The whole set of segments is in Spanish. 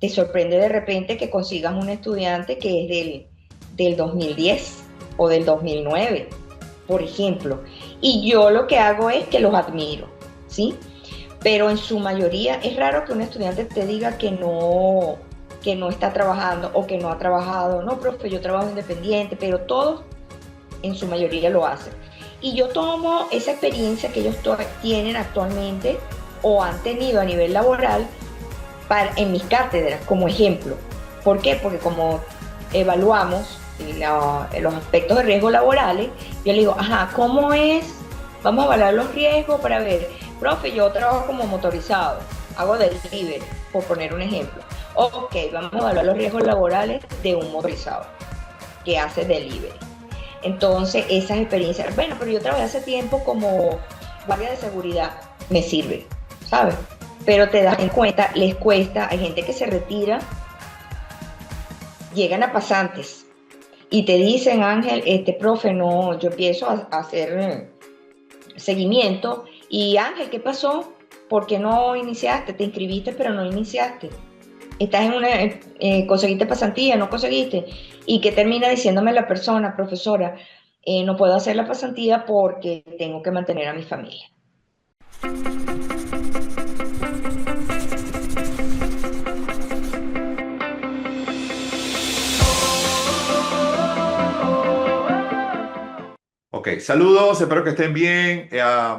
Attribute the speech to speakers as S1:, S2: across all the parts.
S1: te sorprende de repente que consigas un estudiante que es del 2010 o del 2009, por ejemplo. Y yo lo que hago es que los admiro, ¿sí? Pero en su mayoría es raro que un estudiante te diga que no está trabajando o que no ha trabajado. No, profe, yo trabajo independiente, pero todos en su mayoría lo hacen. Y yo tomo esa experiencia que ellos tienen actualmente o han tenido a nivel laboral en mis cátedras como ejemplo. ¿Por qué? Porque como evaluamos los aspectos de riesgo laborales, yo le digo, ajá, ¿cómo es? Vamos a evaluar los riesgos para ver, profe, yo trabajo como motorizado, hago delivery, por poner un ejemplo. Ok, vamos a evaluar los riesgos laborales de un motorizado que hace delivery. Entonces, esas experiencias, bueno, pero yo trabajé hace tiempo como guardia de seguridad, me sirve, ¿sabes? Pero te das en cuenta, les cuesta, hay gente que se retira, llegan a pasantes y te dicen, Ángel, este profe, no, yo empiezo a hacer seguimiento y Ángel, ¿qué pasó? ¿Por qué no iniciaste? Te inscribiste pero no iniciaste. Estás en una, conseguiste pasantía, no conseguiste. ¿Y qué termina diciéndome la persona, profesora? No puedo hacer la pasantía porque tengo que mantener a mi familia.
S2: Ok, saludos, espero que estén bien.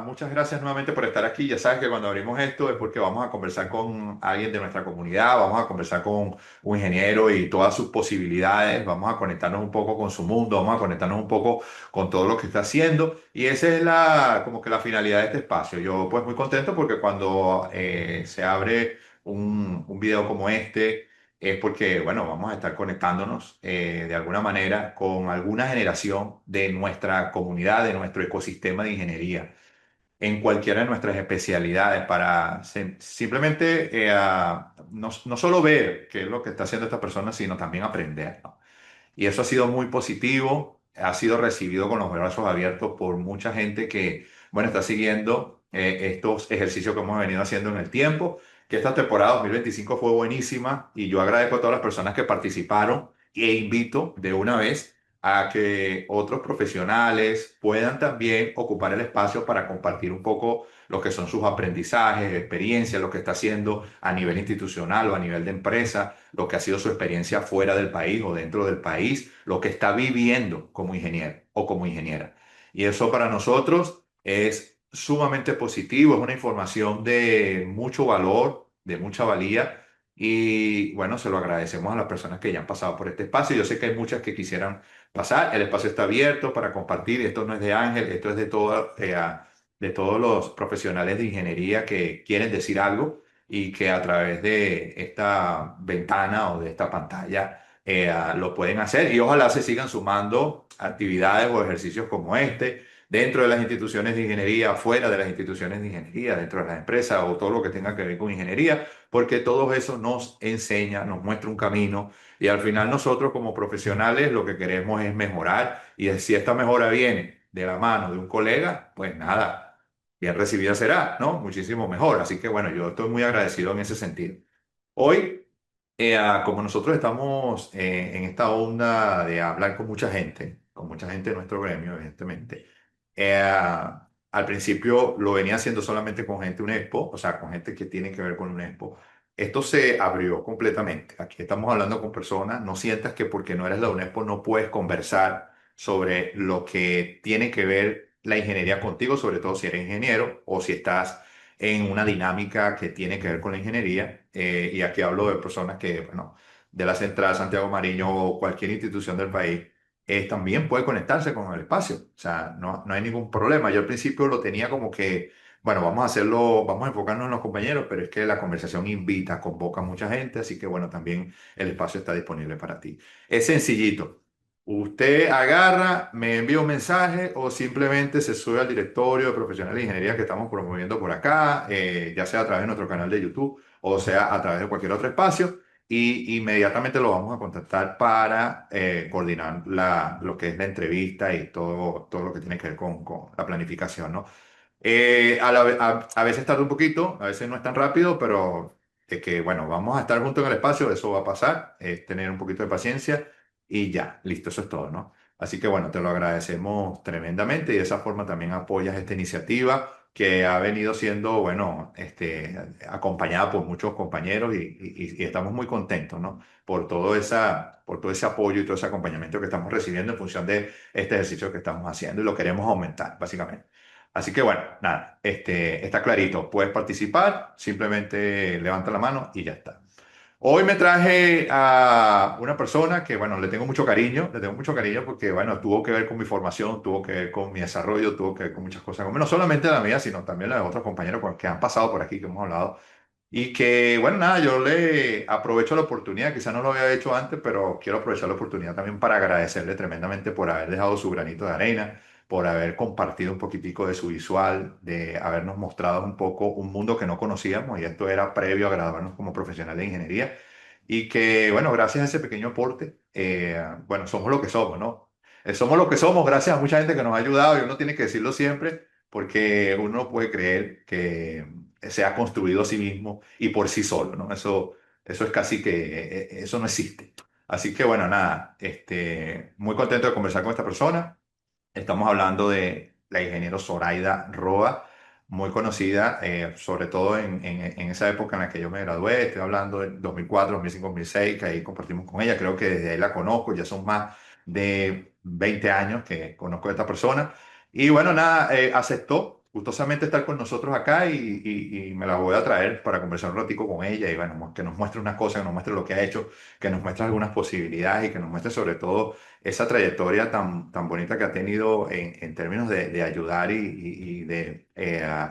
S2: Muchas gracias nuevamente por estar aquí. Ya sabes que cuando abrimos esto es porque vamos a conversar con alguien de nuestra comunidad, vamos a conversar con un ingeniero y todas sus posibilidades, vamos a conectarnos un poco con su mundo, vamos a conectarnos un poco con todo lo que está haciendo y esa es como que la finalidad de este espacio. Yo pues muy contento porque cuando se abre un video como este es porque, bueno, vamos a estar conectándonos de alguna manera con alguna generación de nuestra comunidad, de nuestro ecosistema de ingeniería, en cualquiera de nuestras especialidades, para simplemente no solo ver qué es lo que está haciendo esta persona, sino también aprender, ¿no? Y eso ha sido muy positivo, ha sido recibido con los brazos abiertos por mucha gente que, bueno, está siguiendo estos ejercicios que hemos venido haciendo en el tiempo, que esta temporada 2025 fue buenísima y yo agradezco a todas las personas que participaron e invito de una vez a que otros profesionales puedan también ocupar el espacio para compartir un poco lo que son sus aprendizajes, experiencias, lo que está haciendo a nivel institucional o a nivel de empresa, lo que ha sido su experiencia fuera del país o dentro del país, lo que está viviendo como ingeniero o como ingeniera. Y eso para nosotros es sumamente positivo, es una información de mucho valor, de mucha valía. Y bueno, se lo agradecemos a las personas que ya han pasado por este espacio. Yo sé que hay muchas que quisieran pasar. El espacio está abierto para compartir. Esto no es de Ángel, esto es de todos los profesionales de ingeniería que quieren decir algo y que a través de esta ventana o de esta pantalla lo pueden hacer y ojalá se sigan sumando actividades o ejercicios como este dentro de las instituciones de ingeniería, fuera de las instituciones de ingeniería, dentro de las empresas o todo lo que tenga que ver con ingeniería, porque todo eso nos enseña, nos muestra un camino y al final nosotros como profesionales lo que queremos es mejorar y si esta mejora viene de la mano de un colega, pues nada, bien recibida será, ¿no? Muchísimo mejor. Así que bueno, yo estoy muy agradecido en ese sentido. Hoy, como nosotros estamos en esta onda de hablar con mucha gente de nuestro gremio, evidentemente, al principio lo venía haciendo solamente con gente UNESPO, o sea, con gente que tiene que ver con UNESPO. Esto se abrió completamente. Aquí estamos hablando con personas. No sientas que porque no eres la UNESPO no puedes conversar sobre lo que tiene que ver la ingeniería contigo, sobre todo si eres ingeniero o si estás en una dinámica que tiene que ver con la ingeniería. Y aquí hablo de personas que, bueno, de la Central Santiago Mariño o cualquier institución del país, también puede conectarse con el espacio. O sea, no hay ningún problema. Yo al principio lo tenía como que, bueno, vamos a hacerlo, vamos a enfocarnos en los compañeros, pero es que la conversación invita, convoca a mucha gente, así que, bueno, también el espacio está disponible para ti. Es sencillito. Usted agarra, me envía un mensaje o simplemente se sube al directorio de profesionales de ingeniería que estamos promoviendo por acá, ya sea a través de nuestro canal de YouTube o sea a través de cualquier otro espacio, y inmediatamente lo vamos a contactar para coordinar lo que es la entrevista y todo lo que tiene que ver con la planificación, ¿no? A veces tarda un poquito, a veces no es tan rápido, pero que, bueno, vamos a estar juntos en el espacio, eso va a pasar, es tener un poquito de paciencia y ya, listo, eso es todo, ¿no? Así que bueno, te lo agradecemos tremendamente y de esa forma también apoyas esta iniciativa que ha venido siendo, bueno, acompañada por muchos compañeros y estamos muy contentos, ¿no? Por todo ese apoyo y todo ese acompañamiento que estamos recibiendo en función de este ejercicio que estamos haciendo y lo queremos aumentar, básicamente. Así que bueno, nada, está clarito, puedes participar, simplemente levanta la mano y ya está. Hoy me traje a una persona que, bueno, le tengo mucho cariño porque, bueno, tuvo que ver con mi formación, tuvo que ver con mi desarrollo, tuvo que ver con muchas cosas, no solamente la mía, sino también la de otros compañeros que han pasado por aquí, que hemos hablado. Y que, bueno, nada, yo le aprovecho la oportunidad, quizá no lo había hecho antes, pero quiero aprovechar la oportunidad también para agradecerle tremendamente por haber dejado su granito de arena, por haber compartido un poquitico de su visual, de habernos mostrado un poco un mundo que no conocíamos, y esto era previo a graduarnos como profesional de ingeniería. Y que, bueno, gracias a ese pequeño aporte, bueno, somos lo que somos, ¿no? Somos lo que somos gracias a mucha gente que nos ha ayudado y uno tiene que decirlo siempre porque uno no puede creer que se ha construido a sí mismo y por sí solo, ¿no? Eso es casi que, eso no existe. Así que bueno, nada, muy contento de conversar con esta persona. Estamos hablando de la ingeniero Zoraida Roa, muy conocida, sobre todo en esa época en la que yo me gradué. Estoy hablando del 2004, 2005, 2006, que ahí compartimos con ella. Creo que desde ahí la conozco, ya son más de 20 años que conozco a esta persona. Y bueno, nada, aceptó gustosamente estar con nosotros acá y me la voy a traer para conversar un ratico con ella y bueno, que nos muestre unas cosas, que nos muestre lo que ha hecho, que nos muestre algunas posibilidades y que nos muestre sobre todo esa trayectoria tan bonita que ha tenido en términos de ayudar y de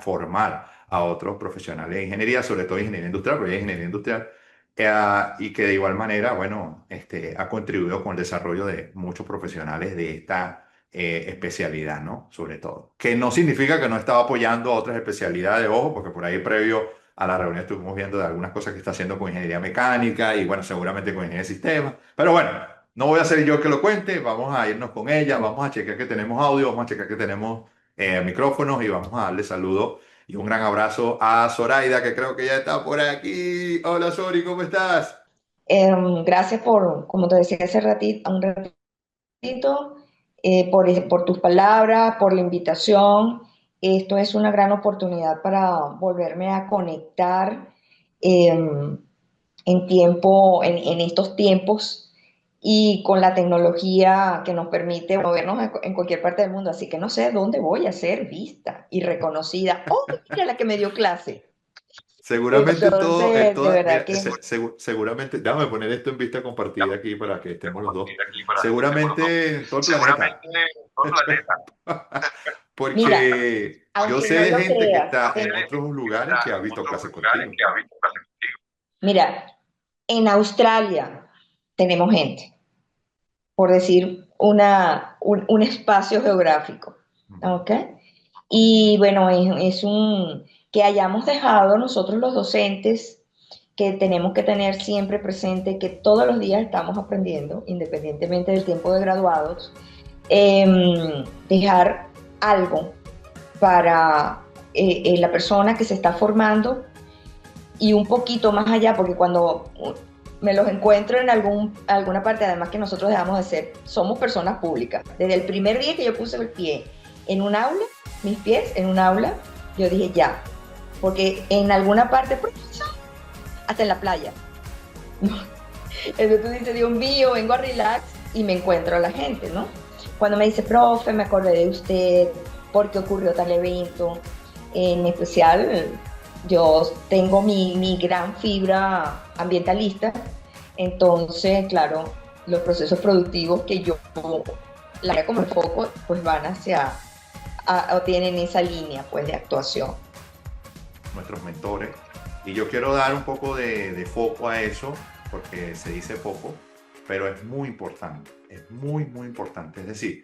S2: formar a otros profesionales de ingeniería, sobre todo ingeniería industrial, porque ella es ingeniería industrial, y que de igual manera, bueno, ha contribuido con el desarrollo de muchos profesionales de esta especialidad, ¿no? Sobre todo. Que no significa que no estaba apoyando a otras especialidades, ojo, porque por ahí previo a la reunión estuvimos viendo de algunas cosas que está haciendo con ingeniería mecánica y bueno, seguramente con ingeniería de sistemas. Pero bueno, no voy a ser yo que lo cuente, vamos a irnos con ella, vamos a chequear que tenemos audio, vamos a chequear que tenemos micrófonos y vamos a darle saludo y un gran abrazo a Zoraida, que creo que ya está por aquí. Hola, Sori, ¿cómo estás?
S1: Gracias por, como te decía hace ratito, un ratito, por tus palabras, por la invitación. Esto es una gran oportunidad para volverme a conectar eh, en estos tiempos y con la tecnología que nos permite movernos en cualquier parte del mundo. Así que no sé dónde voy a ser vista y reconocida. ¡Oh, mira la que me dio clase!
S2: Seguramente en
S1: Entonces, de
S2: toda,
S1: verdad
S2: mira,
S1: que
S2: seguramente, déjame poner esto en vista compartida aquí para que estemos los dos. Seguramente en todo el planeta.
S1: mira,
S2: Porque yo
S1: aunque
S2: sé
S1: no
S2: de
S1: lo
S2: gente que
S1: creas,
S2: está en otros lugares que ha visto clases contigo.
S1: mira, en Australia tenemos gente, por decir un espacio geográfico,
S2: Ujú.
S1: ¿ok? Y bueno, es un que hayamos dejado nosotros los docentes que tenemos que tener siempre presente que todos los días estamos aprendiendo, independientemente del tiempo de graduados, dejar algo para la persona que se está formando y un poquito más allá, porque cuando me los encuentro en alguna parte, además que nosotros dejamos de ser, somos personas públicas. Desde el primer día que yo puse el pie en un aula, mis pies en un aula, yo dije ya, porque en alguna parte, hasta en la playa, entonces tú dices, Dios mío, vengo a relax y me encuentro a la gente, ¿no? Cuando me dice, profe, me acordé de usted, ¿por qué ocurrió tal evento? En especial, yo tengo mi gran fibra ambientalista, entonces, claro, los procesos productivos que yo la hago como foco, pues van o tienen esa línea, pues, de actuación.
S2: Nuestros mentores. Y yo quiero dar un poco de foco a eso, porque se dice poco, pero es muy importante, es muy importante. Es decir,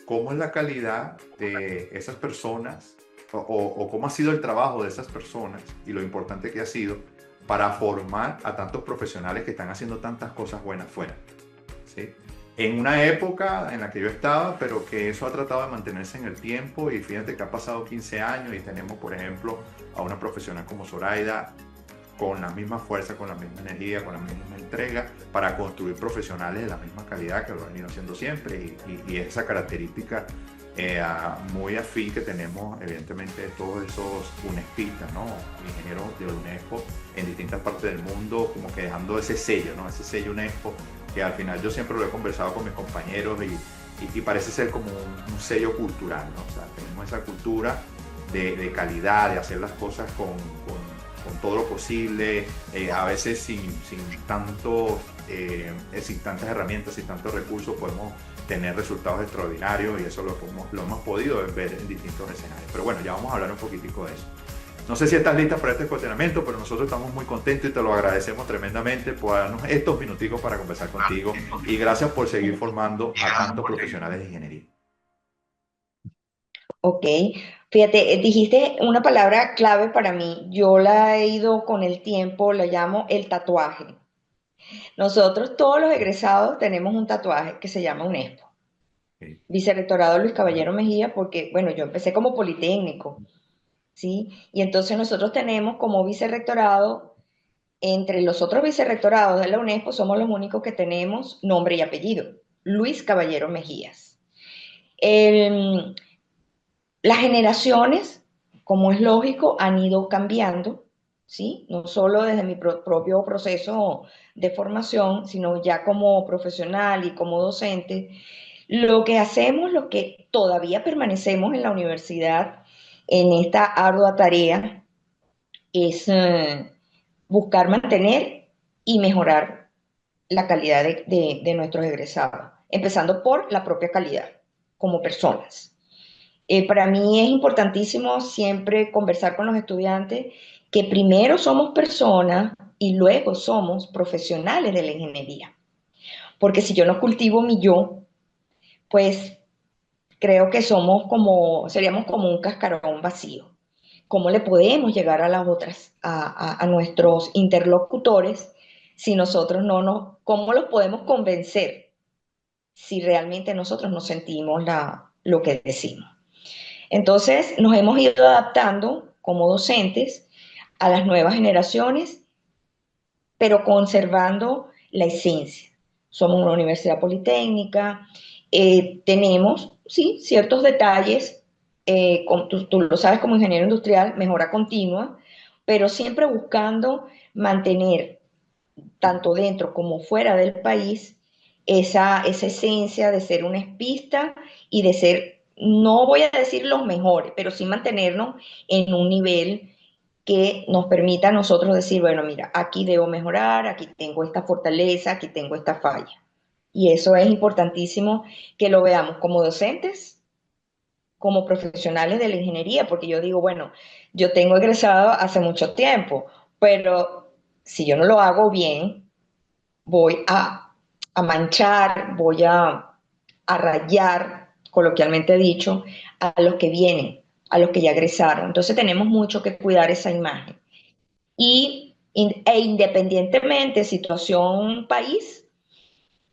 S2: cómo es la calidad de esas personas o cómo ha sido el trabajo de esas personas y lo importante que ha sido para formar a tantos profesionales que están haciendo tantas cosas buenas fuera, ¿sí? En una época en la que yo estaba, pero que eso ha tratado de mantenerse en el tiempo y fíjate que ha pasado 15 años y tenemos, por ejemplo, a una profesional como Zoraida con la misma fuerza, con la misma energía, con la misma entrega para construir profesionales de la misma calidad que lo han venido haciendo siempre y esa característica muy afín que tenemos evidentemente todos esos UNESPistas, ¿no? Ingenieros de UNESCO en distintas partes del mundo, como que dejando ese sello, ¿no? Ese sello UNESCO que al final yo siempre lo he conversado con mis compañeros y parece ser como un sello cultural, ¿no? O sea, tenemos esa cultura de calidad, de hacer las cosas con todo lo posible, a veces sin tantas herramientas, sin tantos recursos, podemos tener resultados extraordinarios y eso lo hemos podido ver en distintos escenarios. Pero bueno, ya vamos a hablar un poquitico de eso. No sé si estás lista para este cuestionamiento, pero nosotros estamos muy contentos y te lo agradecemos tremendamente por darnos estos minuticos para conversar contigo y gracias por seguir formando a tantos profesionales de ingeniería.
S1: Ok, fíjate, dijiste una palabra clave para mí. Yo la he ido con el tiempo, la llamo el tatuaje. Nosotros, todos los egresados, tenemos un tatuaje que se llama UNESPO.
S2: Okay.
S1: Vicerrectorado Luis Caballero Mejía, porque, bueno, yo empecé como politécnico, ¿sí? Y entonces nosotros tenemos como vicerrectorado, entre los otros vicerrectorados de la UNESPO, somos los únicos que tenemos nombre y apellido, Luis Caballero Mejías. El, las generaciones, como es lógico, han ido cambiando, ¿sí? No solo desde mi propio proceso de formación, sino ya como profesional y como docente. Lo que hacemos, lo que todavía permanecemos en la universidad en esta ardua tarea, es buscar mantener y mejorar la calidad de nuestros egresados, empezando por la propia calidad como personas. Para mí es importantísimo siempre conversar con los estudiantes que primero somos personas y luego somos profesionales de la ingeniería. Porque si yo no cultivo mi yo, pues creo que seríamos como un cascarón vacío. ¿Cómo le podemos llegar a las otras, a nuestros interlocutores, si nosotros cómo los podemos convencer si realmente nosotros no sentimos lo que decimos? Entonces, nos hemos ido adaptando como docentes a las nuevas generaciones, pero conservando la esencia. Somos una universidad politécnica, tenemos, sí, ciertos detalles, tú lo sabes como ingeniero industrial, mejora continua, pero siempre buscando mantener, tanto dentro como fuera del país, esa esencia de ser una espista y de ser, no voy a decir los mejores, pero sí mantenernos en un nivel que nos permita a nosotros decir, bueno, mira, aquí debo mejorar, aquí tengo esta fortaleza, aquí tengo esta falla. Y eso es importantísimo que lo veamos como docentes, como profesionales de la ingeniería, porque yo digo, bueno, yo tengo egresado hace mucho tiempo, pero si yo no lo hago bien, voy a manchar, a rayar, coloquialmente dicho, a los que vienen, a los que ya egresaron. Entonces tenemos mucho que cuidar esa imagen. E independientemente, situación país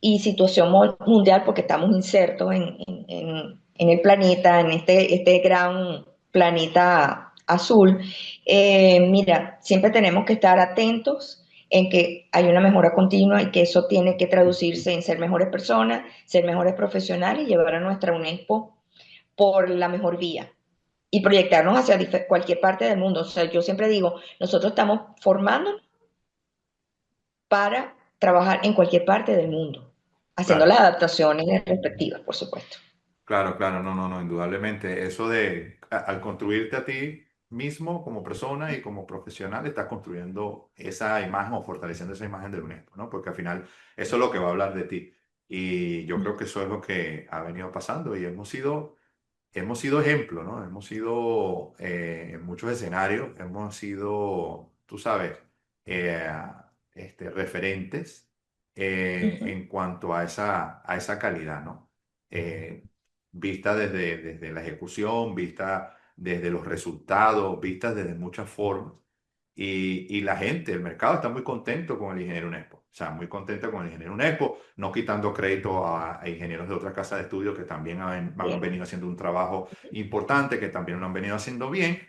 S1: y situación mundial, porque estamos insertos en el planeta, en este gran planeta azul, mira, siempre tenemos que estar atentos en que hay una mejora continua y que eso tiene que traducirse en ser mejores personas, ser mejores profesionales y llevar a nuestra UNESPO por la mejor vía y proyectarnos hacia cualquier parte del mundo. O sea, yo siempre digo, nosotros estamos formándonos para trabajar en cualquier parte del mundo, haciendo
S2: Claro.
S1: las adaptaciones respectivas, por supuesto.
S2: Claro, claro, no, indudablemente. Eso al construirte a ti mismo como persona y como profesional, estás construyendo esa imagen o fortaleciendo esa imagen de UNESCO, ¿no? Porque al final eso es lo que va a hablar de ti. Y yo creo que eso es lo que ha venido pasando y hemos sido ejemplo, ¿no? Hemos sido en muchos escenarios, hemos sido, tú sabes, eh, referentes
S1: Uh -huh.
S2: en cuanto a esa calidad, ¿no? Eh, vista desde la ejecución, vista desde los resultados, vista desde muchas formas. Y la gente, el mercado está muy contento con el ingeniero UNESPO. O sea, muy contento con el ingeniero UNESPO, no quitando crédito a ingenieros de otras casas de estudio que también han
S1: Bien.
S2: venido haciendo un trabajo importante, que también lo han venido haciendo bien,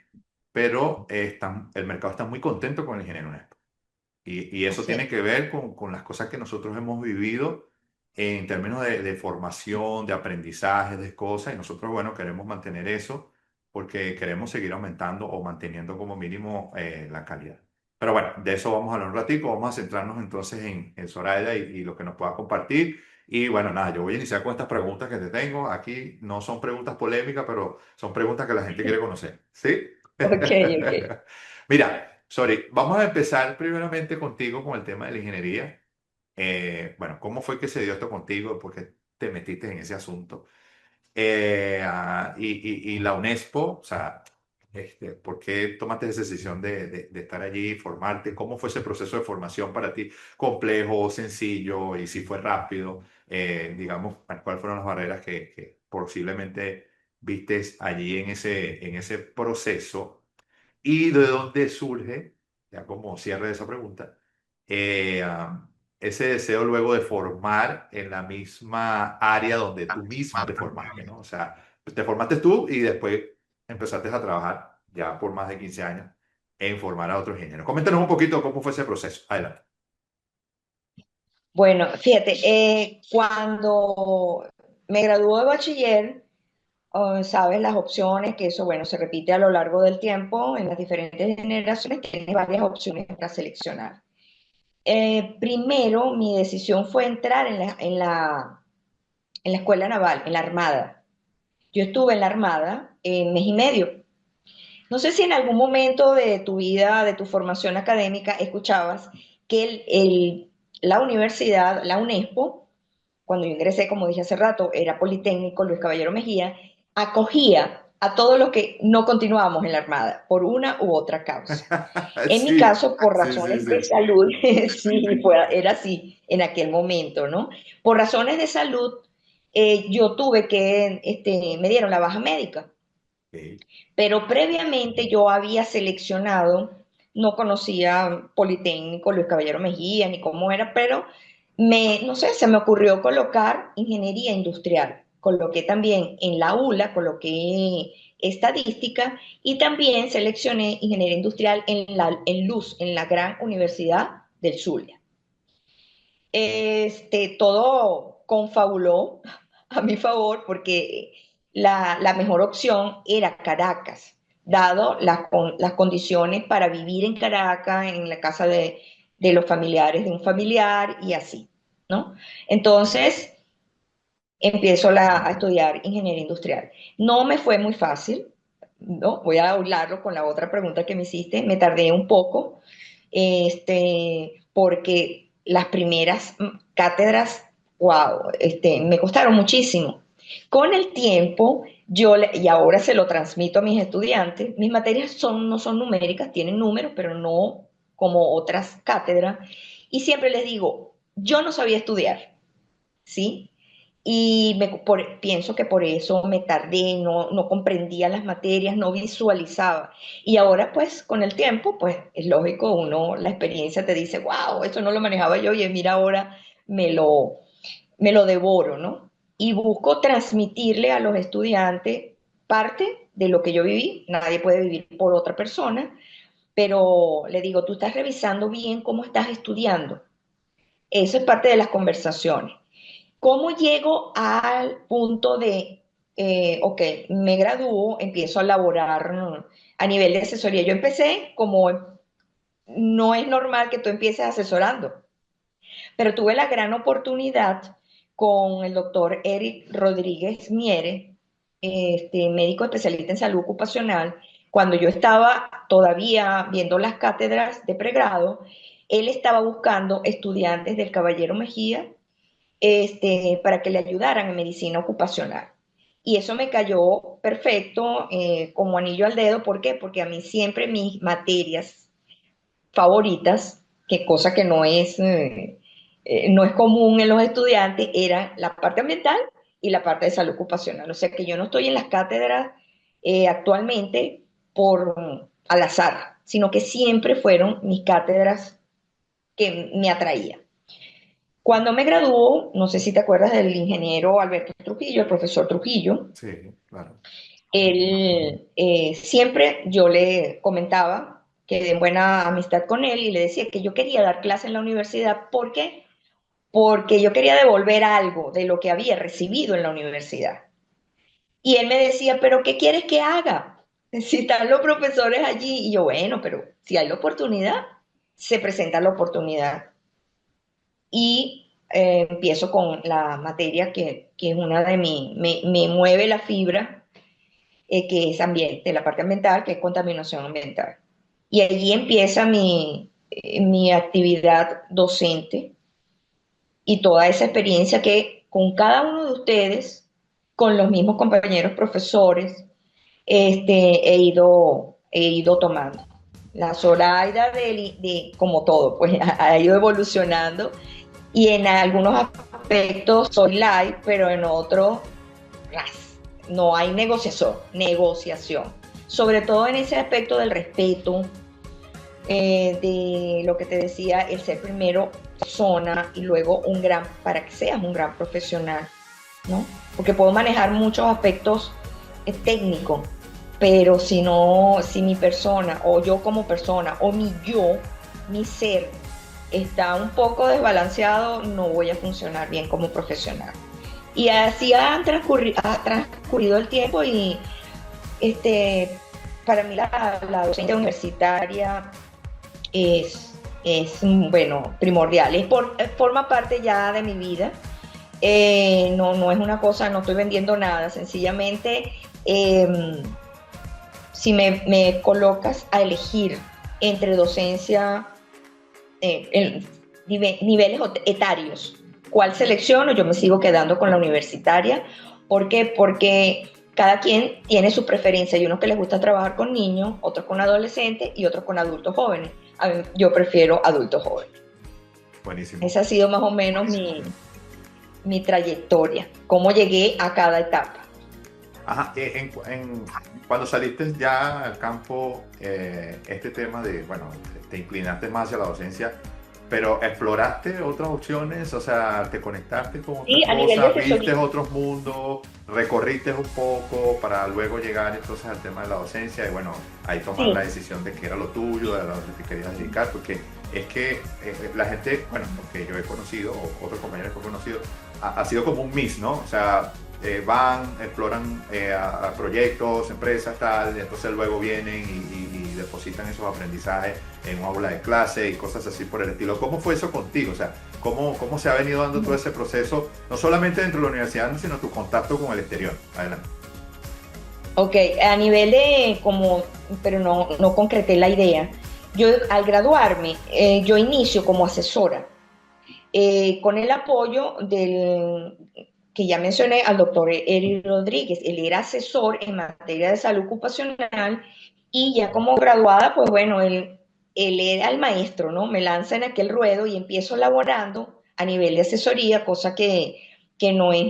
S2: pero el mercado está muy contento con el ingeniero UNESPO. Y eso
S1: Así
S2: tiene
S1: es.
S2: que ver con las cosas que nosotros hemos vivido en términos de formación, de aprendizaje, de cosas. Y nosotros, bueno, queremos mantener eso porque queremos seguir aumentando o manteniendo como mínimo la calidad. Pero bueno, de eso vamos a hablar un ratico. Vamos a centrarnos entonces en Zoraida y lo que nos pueda compartir. Y bueno, nada, yo voy a iniciar con estas preguntas que te tengo. Aquí no son preguntas polémicas, pero son preguntas que la gente quiere conocer. ¿Sí?
S1: Ok, ok.
S2: Mira, sorry, vamos a empezar primeramente contigo con el tema de la ingeniería. Bueno, ¿cómo fue que se dio esto contigo? ¿Por qué te metiste en ese asunto? Y la UNESCO, o sea, ¿por qué tomaste esa decisión de estar allí, formarte? ¿Cómo fue ese proceso de formación para ti? ¿Complejo, sencillo? Y si fue rápido, digamos, ¿cuáles fueron las barreras que posiblemente vistes allí en ese proceso? ¿Y de dónde surge, ya como cierre de esa pregunta, ese deseo luego de formar en la misma área donde tú misma te formaste, ¿no? O sea, te formaste tú y después empezaste a trabajar ya por más de 15 años en formar a otros ingenieros. Coméntanos un poquito cómo fue ese proceso. Adelante.
S1: Bueno, fíjate, cuando me graduó de bachiller, sabes las opciones, que eso, bueno, se repite a lo largo del tiempo en las diferentes generaciones, tienes varias opciones para seleccionar. Primero, mi decisión fue entrar en la escuela naval, en la Armada. Yo estuve en la Armada mes y medio. No sé si en algún momento de tu vida, de tu formación académica, escuchabas que la universidad, la UNESPO, cuando yo ingresé, como dije hace rato, era Politécnico Luis Caballero Mejía, acogía a todos los que no continuábamos en la Armada, por una u otra causa. En mi
S2: Sí,
S1: caso, por
S2: sí, sí,
S1: razones de
S2: sí.
S1: salud, sí, era así en aquel momento, ¿no? Por razones de salud, yo tuve que, me dieron la baja médica,
S2: Ok.
S1: pero previamente yo había seleccionado, no conocía Politécnico, Luis Caballero Mejía, ni cómo era, pero no sé, se me ocurrió colocar ingeniería industrial. Coloqué también en la ULA, coloqué estadística y también seleccioné ingeniería industrial en Luz, en la gran Universidad del Zulia. Todo confabuló a mi favor porque la mejor opción era Caracas, dado las condiciones para vivir en Caracas, en la casa de los familiares de un familiar y así, ¿no? Entonces, empiezo a estudiar ingeniería industrial. No me fue muy fácil, ¿no? Voy a hablarlo con la otra pregunta que me hiciste. Me tardé un poco, porque las primeras cátedras, wow, me costaron muchísimo. Con el tiempo, y ahora se lo transmito a mis estudiantes, mis materias no son numéricas, tienen números, pero no como otras cátedras. Y siempre les digo, yo no sabía estudiar, ¿sí? Y pienso que por eso me tardé, no comprendía las materias, no visualizaba. Y ahora pues con el tiempo, pues es lógico, la experiencia te dice, wow, eso no lo manejaba yo y mira ahora me lo, me lo devoro, ¿no? Y busco transmitirle a los estudiantes parte de lo que yo viví, nadie puede vivir por otra persona, pero le digo, tú estás revisando bien cómo estás estudiando. Eso es parte de las conversaciones. ¿Cómo llego al punto de, ok, me gradúo, empiezo a laborar a nivel de asesoría? Yo empecé como no es normal que tú empieces asesorando, pero tuve la gran oportunidad con el doctor Eric Rodríguez Miere, médico especialista en salud ocupacional. Cuando yo estaba todavía viendo las cátedras de pregrado, él estaba buscando estudiantes del Caballero Mejía, para que le ayudaran en medicina ocupacional. Y eso me cayó perfecto, como anillo al dedo. ¿Por qué? Porque a mí siempre mis materias favoritas, que cosa que no es común en los estudiantes, eran la parte ambiental y la parte de salud ocupacional. O sea que yo no estoy en las cátedras actualmente al azar, sino que siempre fueron mis cátedras que me atraían. Cuando me graduó, no sé si te acuerdas del ingeniero Alberto Trujillo, el profesor Trujillo,
S2: Sí, claro.
S1: él siempre yo le comentaba quedé en buena amistad con él y le decía que yo quería dar clase en la universidad. ¿Por qué? Porque yo quería devolver algo de lo que había recibido en la universidad. Y él me decía, pero ¿qué quieres que haga? Si están los profesores allí. Y yo, bueno, pero si hay la oportunidad, se presenta la oportunidad. Y empiezo con la materia que es una de me mueve la fibra, que es ambiente, la parte ambiental, que es contaminación ambiental. Y allí empieza mi actividad docente y toda esa experiencia que con cada uno de ustedes, con los mismos compañeros profesores, he ido tomando. La Zoraida como todo, pues ha ido evolucionando y en algunos aspectos soy light, pero en otros no hay negociación. Sobre todo en ese aspecto del respeto, de lo que te decía, el ser primero persona y luego para que seas un gran profesional, ¿no? Porque puedo manejar muchos aspectos técnicos, pero si mi persona, o yo como persona, o mi ser, está un poco desbalanceado, no voy a funcionar bien como profesional. Y así ha transcurrido el tiempo y este, para mí la docencia universitaria es bueno, primordial. Forma parte ya de mi vida. No es una cosa, no estoy vendiendo nada, sencillamente si me colocas a elegir entre docencia, niveles etarios, ¿cuál selecciono? Yo me sigo quedando con la universitaria. ¿Por qué? Porque cada quien tiene su preferencia. Hay unos que les gusta trabajar con niños, otros con adolescentes y otros con adultos jóvenes. Yo prefiero adultos jóvenes.
S2: Buenísimo.
S1: Esa ha sido más o menos mi trayectoria, cómo llegué a cada etapa.
S2: Ajá, cuando saliste ya al campo, este tema de, bueno, te inclinaste más hacia la docencia, pero exploraste otras opciones, o sea, te conectaste con otras
S1: Sí, a nivel de
S2: cosas, viste
S1: asesoría.
S2: otros mundos, recorriste un poco para luego llegar entonces al tema de la docencia y bueno, ahí tomar
S1: Sí,
S2: la decisión de qué era lo tuyo, de lo que te querías dedicar, porque es que la gente, bueno, lo que yo he conocido, o otros compañeros que he conocido, ha sido como un mix, ¿no? O sea, van, exploran a proyectos, empresas, tal, y entonces luego vienen y depositan esos aprendizajes en un aula de clase y cosas así por el estilo. ¿Cómo fue eso contigo? O sea, ¿cómo se ha venido dando todo ese proceso, no solamente dentro de la universidad, sino tu contacto con el exterior? Adelante.
S1: ok, a nivel de como, pero no concreté la idea. Yo al graduarme, yo inicio como asesora, con el apoyo del que ya mencioné al doctor Eri Rodríguez. Él era asesor en materia de salud ocupacional y ya como graduada, pues bueno, él era el maestro, ¿no? Me lanza en aquel ruedo y empiezo laborando a nivel de asesoría, cosa que no es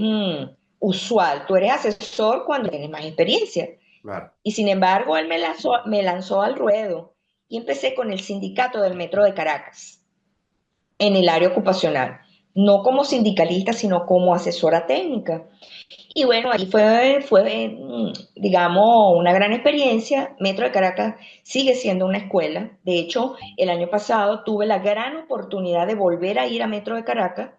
S1: usual. Tú eres asesor cuando tienes más experiencia.
S2: Claro.
S1: Y sin embargo, él me lanzó al ruedo y empecé con el sindicato del Metro de Caracas en el área ocupacional, no como sindicalista, sino como asesora técnica. Y bueno, ahí digamos, una gran experiencia. Metro de Caracas sigue siendo una escuela. De hecho, el año pasado tuve la gran oportunidad de volver a ir a Metro de Caracas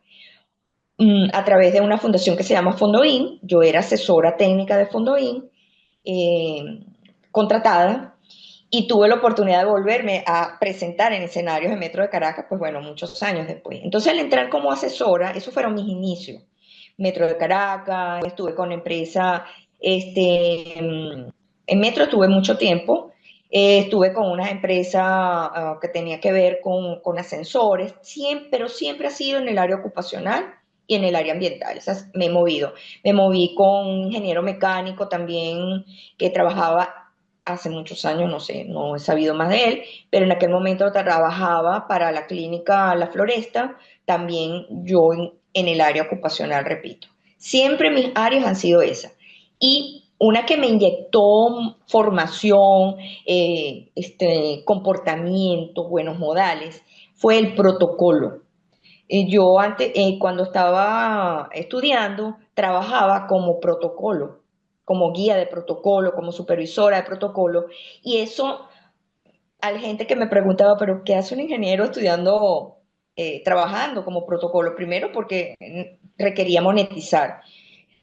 S1: a través de una fundación que se llama Fondoín. Yo era asesora técnica de Fondoín, eh, contratada, y tuve la oportunidad de volverme a presentar en escenarios de Metro de Caracas, pues bueno, muchos años después. Entonces, al entrar como asesora, esos fueron mis inicios. Metro de Caracas, estuve con empresa, en Metro estuve mucho tiempo, estuve con una empresa que tenía que ver con ascensores, pero siempre ha sido en el área ocupacional y en el área ambiental. Esas me he movido. Me moví con un ingeniero mecánico también que trabajaba hace muchos años, no sé, no he sabido más de él, pero en aquel momento trabajaba para la clínica La Floresta, también yo en el área ocupacional, repito. Siempre mis áreas han sido esas. Y una que me inyectó formación, comportamiento, buenos modales, fue el protocolo. Yo antes, cuando estaba estudiando, trabajaba como protocolo, como guía de protocolo, como supervisora de protocolo, y eso hay gente que me preguntaba, pero ¿qué hace un ingeniero estudiando, trabajando como protocolo? Primero, porque requería monetizar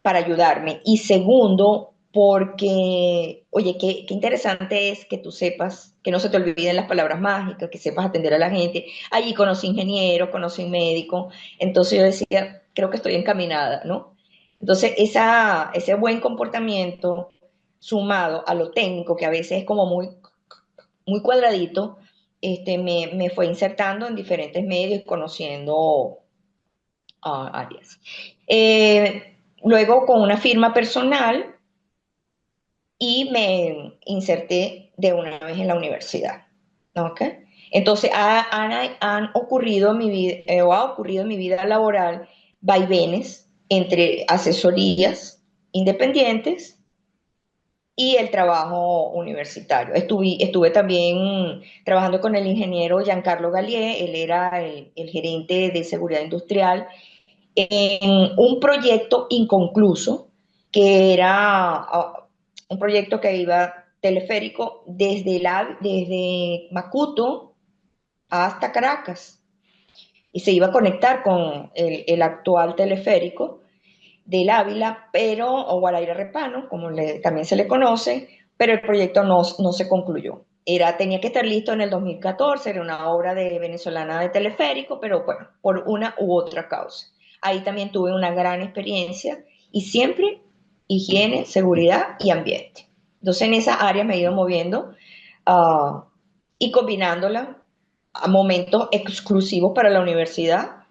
S1: para ayudarme. Y segundo, porque, oye, qué interesante es que tú sepas, que no se te olviden las palabras mágicas, que sepas atender a la gente. Allí conocí ingenieros, conocí médicos, entonces yo decía, creo que estoy encaminada, ¿no? Entonces, ese buen comportamiento sumado a lo técnico, que a veces es como muy cuadradito, me fue insertando en diferentes medios, conociendo áreas. Luego con una firma personal y me inserté de una vez en la universidad. ¿Ok? Entonces han ocurrido en mi vida, o ha ocurrido en mi vida laboral vaivenes entre asesorías independientes y el trabajo universitario. Estuve también trabajando con el ingeniero Giancarlo Gallier, él era el gerente de seguridad industrial en un proyecto inconcluso, que era un proyecto que iba teleférico desde Macuto hasta Caracas y se iba a conectar con el actual teleférico del Ávila, pero, o Guaraíra Repano, como también se le conoce, pero el proyecto no se concluyó. Tenía que estar listo en el 2014, era una obra de venezolana de teleférico, pero bueno, por una u otra causa. Ahí también tuve una gran experiencia y siempre higiene, seguridad y ambiente. Entonces en esa área me he ido moviendo uh, y combinándola a momentos exclusivos para la universidad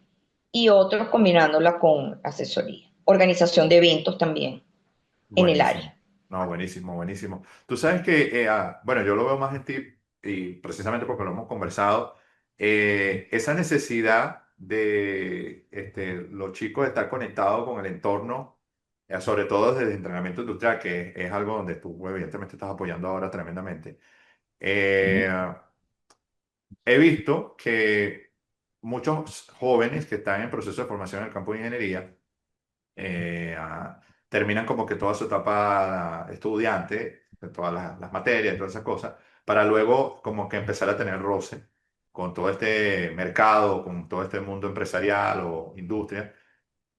S1: y otros combinándola con asesoría. Organización de eventos también en el
S2: Buenísimo.
S1: área.
S2: No, buenísimo, buenísimo. Tú sabes que, bueno, yo lo veo más en ti y precisamente porque lo hemos conversado, esa necesidad de los chicos de estar conectados con el entorno, sobre todo desde el entrenamiento industrial, que es algo donde tú evidentemente estás apoyando ahora tremendamente. Eh, He visto que muchos jóvenes que están en proceso de formación en el campo de ingeniería, terminan como que toda su etapa estudiante, de todas las materias, todas esas cosas, para luego como que empezar a tener roce con todo este mercado, con todo este mundo empresarial o industria.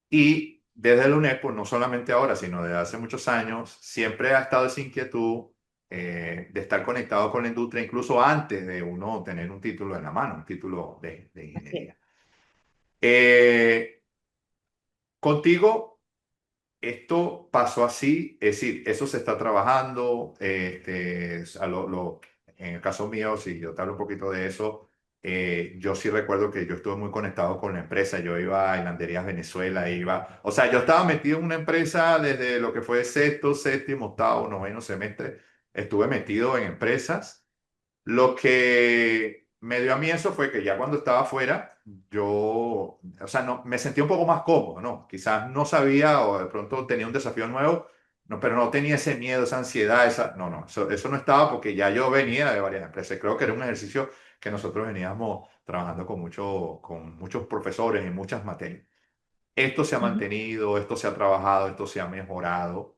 S2: Y desde la UNESCO, no solamente ahora, sino desde hace muchos años, siempre ha estado esa inquietud de estar conectado con la industria, incluso antes de uno tener un título en la mano, un título de
S1: Así
S2: ingeniería. Eh, Contigo esto pasó así, es decir, eso se está trabajando, en el caso mío, si yo te hablo un poquito de eso, yo sí recuerdo que yo estuve muy conectado con la empresa, yo iba a Hilanderías Venezuela, o sea, yo estaba metido en una empresa desde lo que fue sexto, séptimo, octavo, noveno semestre, estuve metido en empresas. Lo que me dio a mí eso fue que ya cuando estaba afuera, yo, o sea, no, me sentía un poco más cómodo, ¿no? Quizás no sabía o de pronto tenía un desafío nuevo, no, pero no tenía ese miedo, esa ansiedad, no, eso no estaba porque ya yo venía de varias empresas. Creo que era un ejercicio que nosotros veníamos trabajando con muchos profesores en muchas materias. Esto se ha
S1: es.
S2: mantenido, esto se ha trabajado, esto se ha mejorado.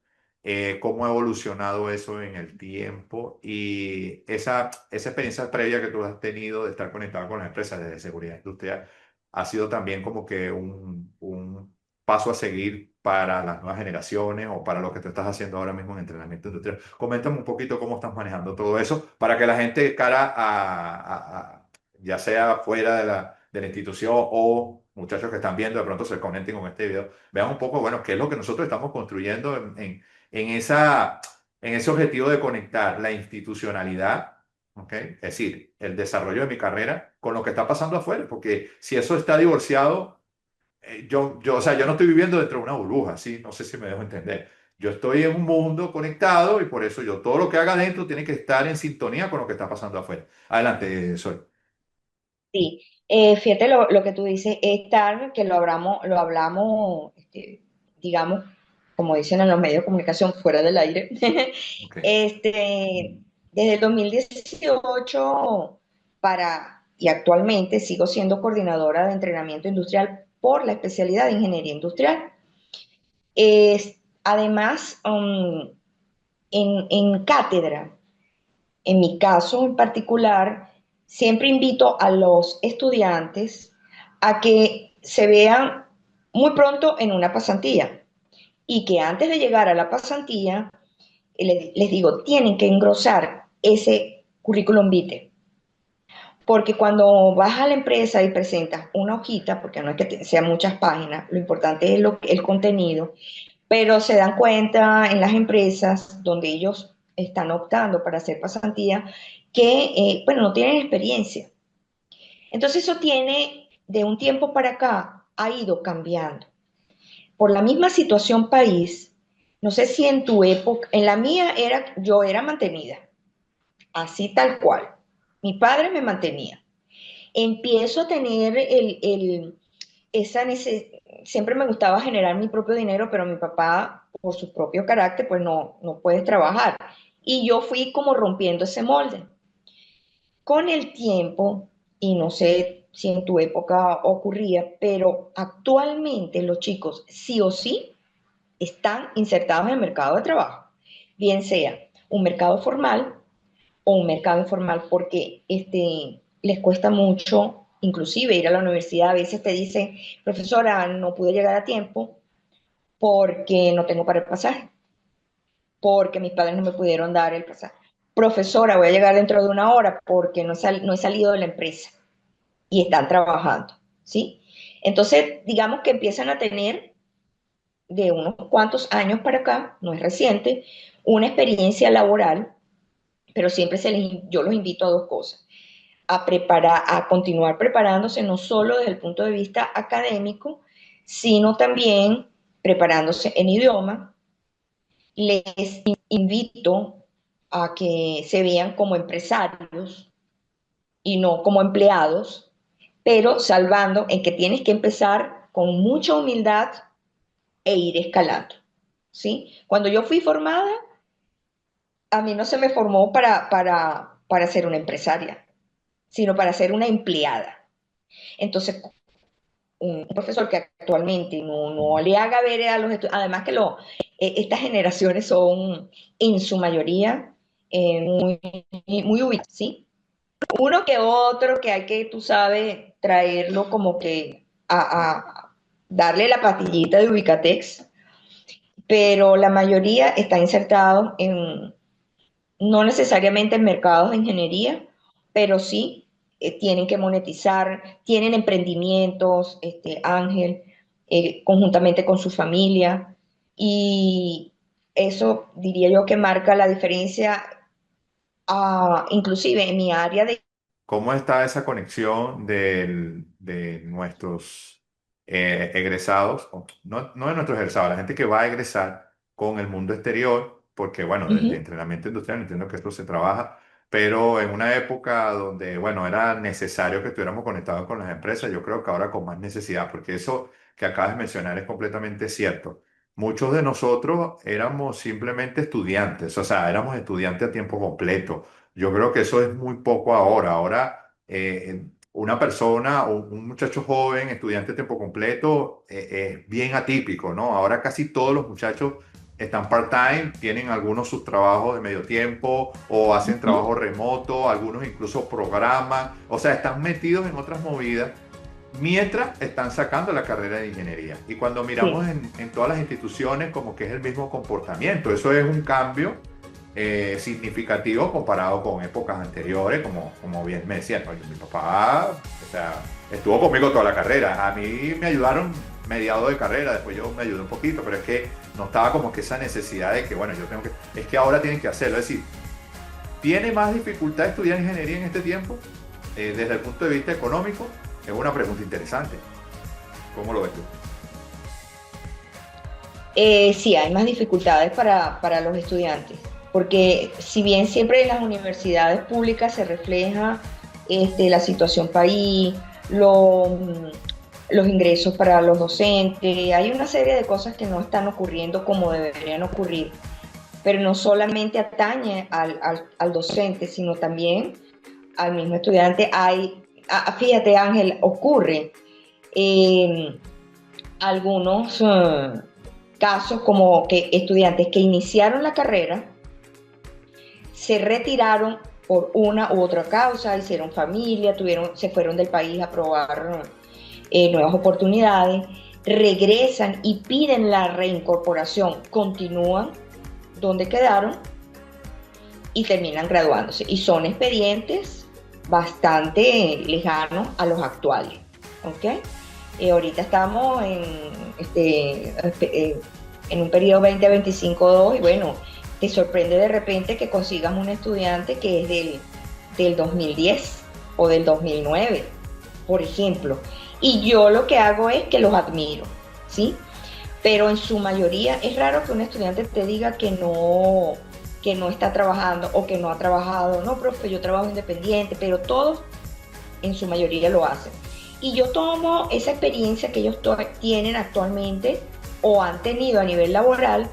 S2: ¿Cómo ha evolucionado eso en el tiempo? Y esa experiencia previa que tú has tenido de estar conectado con las empresas de seguridad industrial ha sido también como que un paso a seguir para las nuevas generaciones o para lo que tú estás haciendo ahora mismo en entrenamiento industrial. Coméntame un poquito cómo estás manejando todo eso para que la gente de cara ya sea fuera de la institución o muchachos que están viendo, de pronto se conecten con este video, vean un poco, bueno, qué es lo que nosotros estamos construyendo en en ese objetivo de conectar la institucionalidad, ¿ok? Es decir, el desarrollo de mi carrera con lo que está pasando afuera, porque si eso está divorciado, o sea, yo no estoy viviendo dentro de una burbuja, ¿sí? No sé si me dejo entender. Yo estoy en un mundo conectado y por eso yo todo lo que haga adentro tiene que estar en sintonía con lo que está pasando afuera. Adelante, Sol.
S1: Sí, fíjate lo que tú dices, es tal que lo hablamos, digamos, como dicen en los medios de comunicación, fuera del aire.
S2: Ok.
S1: Este, desde el 2018 y actualmente sigo siendo coordinadora de entrenamiento industrial por la especialidad de ingeniería industrial. Además, en cátedra. En mi caso en particular, siempre invito a los estudiantes a que se vean muy pronto en una pasantía y que antes de llegar a la pasantía, les digo, tienen que engrosar ese currículum vitae. Porque cuando vas a la empresa y presentas una hojita, porque no es que sean muchas páginas, lo importante es el contenido, pero se dan cuenta en las empresas donde ellos están optando para hacer pasantía que, bueno, no tienen experiencia. Entonces eso tiene, de un tiempo para acá, ha ido cambiando. Por la misma situación país, no sé si en tu época, en la mía yo era mantenida, así tal cual. Mi padre me mantenía. Empiezo a tener esa necesidad, siempre me gustaba generar mi propio dinero, pero mi papá, por su propio carácter, pues no puede trabajar. Y yo fui como rompiendo ese molde. Con el tiempo, y no sé si en tu época ocurría, pero actualmente los chicos sí o sí están insertados en el mercado de trabajo, bien sea un mercado formal o un mercado informal, porque les cuesta mucho, inclusive ir a la universidad. A veces te dicen, profesora, no pude llegar a tiempo porque no tengo para el pasaje, porque mis padres no me pudieron dar el pasaje. Profesora, voy a llegar dentro de una hora porque no he salido de la empresa y están trabajando, ¿sí? Entonces, digamos que empiezan a tener de unos cuantos años para acá, no es reciente, una experiencia laboral, pero siempre yo los invito a dos cosas: a continuar preparándose no solo desde el punto de vista académico, sino también preparándose en idioma. Les invito a que se vean como empresarios y no como empleados, pero salvando en que tienes que empezar con mucha humildad e ir escalando, ¿sí? Cuando yo fui formada, a mí no se me formó para ser una empresaria, sino para ser una empleada. Entonces, un profesor que actualmente no le haga ver a los estudiantes, además que estas generaciones son en su mayoría muy ubicadas, ¿sí? Uno que otro que hay que, tú sabes, traerlo como que a darle la pastillita de Ubicatex, pero la mayoría está insertado no necesariamente en mercados de ingeniería, pero sí tienen que monetizar, tienen emprendimientos, Ángel, conjuntamente con su familia, y eso diría yo que marca la diferencia, inclusive en mi área de...
S2: ¿Cómo está esa conexión de nuestros egresados, no de nuestros egresados, la gente que va a egresar con el mundo exterior? Porque, bueno,
S1: Uh
S2: desde
S1: -huh,
S2: entrenamiento industrial entiendo que esto se trabaja, pero en una época donde, bueno, era necesario que estuviéramos conectados con las empresas, yo creo que ahora con más necesidad, porque eso que acabas de mencionar es completamente cierto. Muchos de nosotros éramos simplemente estudiantes, o sea, éramos estudiantes a tiempo completo. Yo creo que eso es muy poco ahora. Ahora, una persona o un muchacho joven, estudiante de tiempo completo, es bien atípico, ¿no? Ahora casi todos los muchachos están part-time, tienen algunos sus trabajos de medio tiempo o
S1: uh
S2: hacen
S1: -huh,
S2: trabajo remoto, algunos incluso programan, o sea, están metidos en otras movidas mientras están sacando la carrera de ingeniería. Y cuando miramos
S1: sí.
S2: en todas las instituciones, como que es el mismo comportamiento. Eso es un cambio significativo comparado con épocas anteriores, como bien me decían, oye, mi papá, o sea, estuvo conmigo toda la carrera. A mí me ayudaron mediado de carrera, después yo me ayudé un poquito, pero es que no estaba como que esa necesidad de que, bueno, yo tengo que, es que ahora tienen que hacerlo. Es decir, ¿tiene más dificultad estudiar ingeniería en este tiempo? Desde el punto de vista económico, es una pregunta interesante. ¿Cómo lo ves tú?
S1: Sí, hay más dificultades para los estudiantes, porque si bien siempre en las universidades públicas se refleja la situación país, los ingresos para los docentes, hay una serie de cosas que no están ocurriendo como deberían ocurrir, pero no solamente atañe al docente, sino también al mismo estudiante. Fíjate, Ángel, ocurre eh, algunos casos como que estudiantes que iniciaron la carrera se retiraron por una u otra causa, hicieron familia, se fueron del país a probar nuevas oportunidades, regresan y piden la reincorporación, continúan donde quedaron y terminan graduándose. Y son expedientes bastante lejanos a los actuales. ¿Ok? Ahorita estamos en un periodo 2025-2 y bueno, te sorprende de repente que consigas un estudiante que es del 2010 o del 2009, por ejemplo. Y yo lo que hago es que los admiro, ¿sí? Pero en su mayoría es raro que un estudiante te diga que no está trabajando o que no ha trabajado. No, profe, yo trabajo independiente, pero todos en su mayoría lo hacen. Y yo tomo esa experiencia que ellos tienen actualmente o han tenido a nivel laboral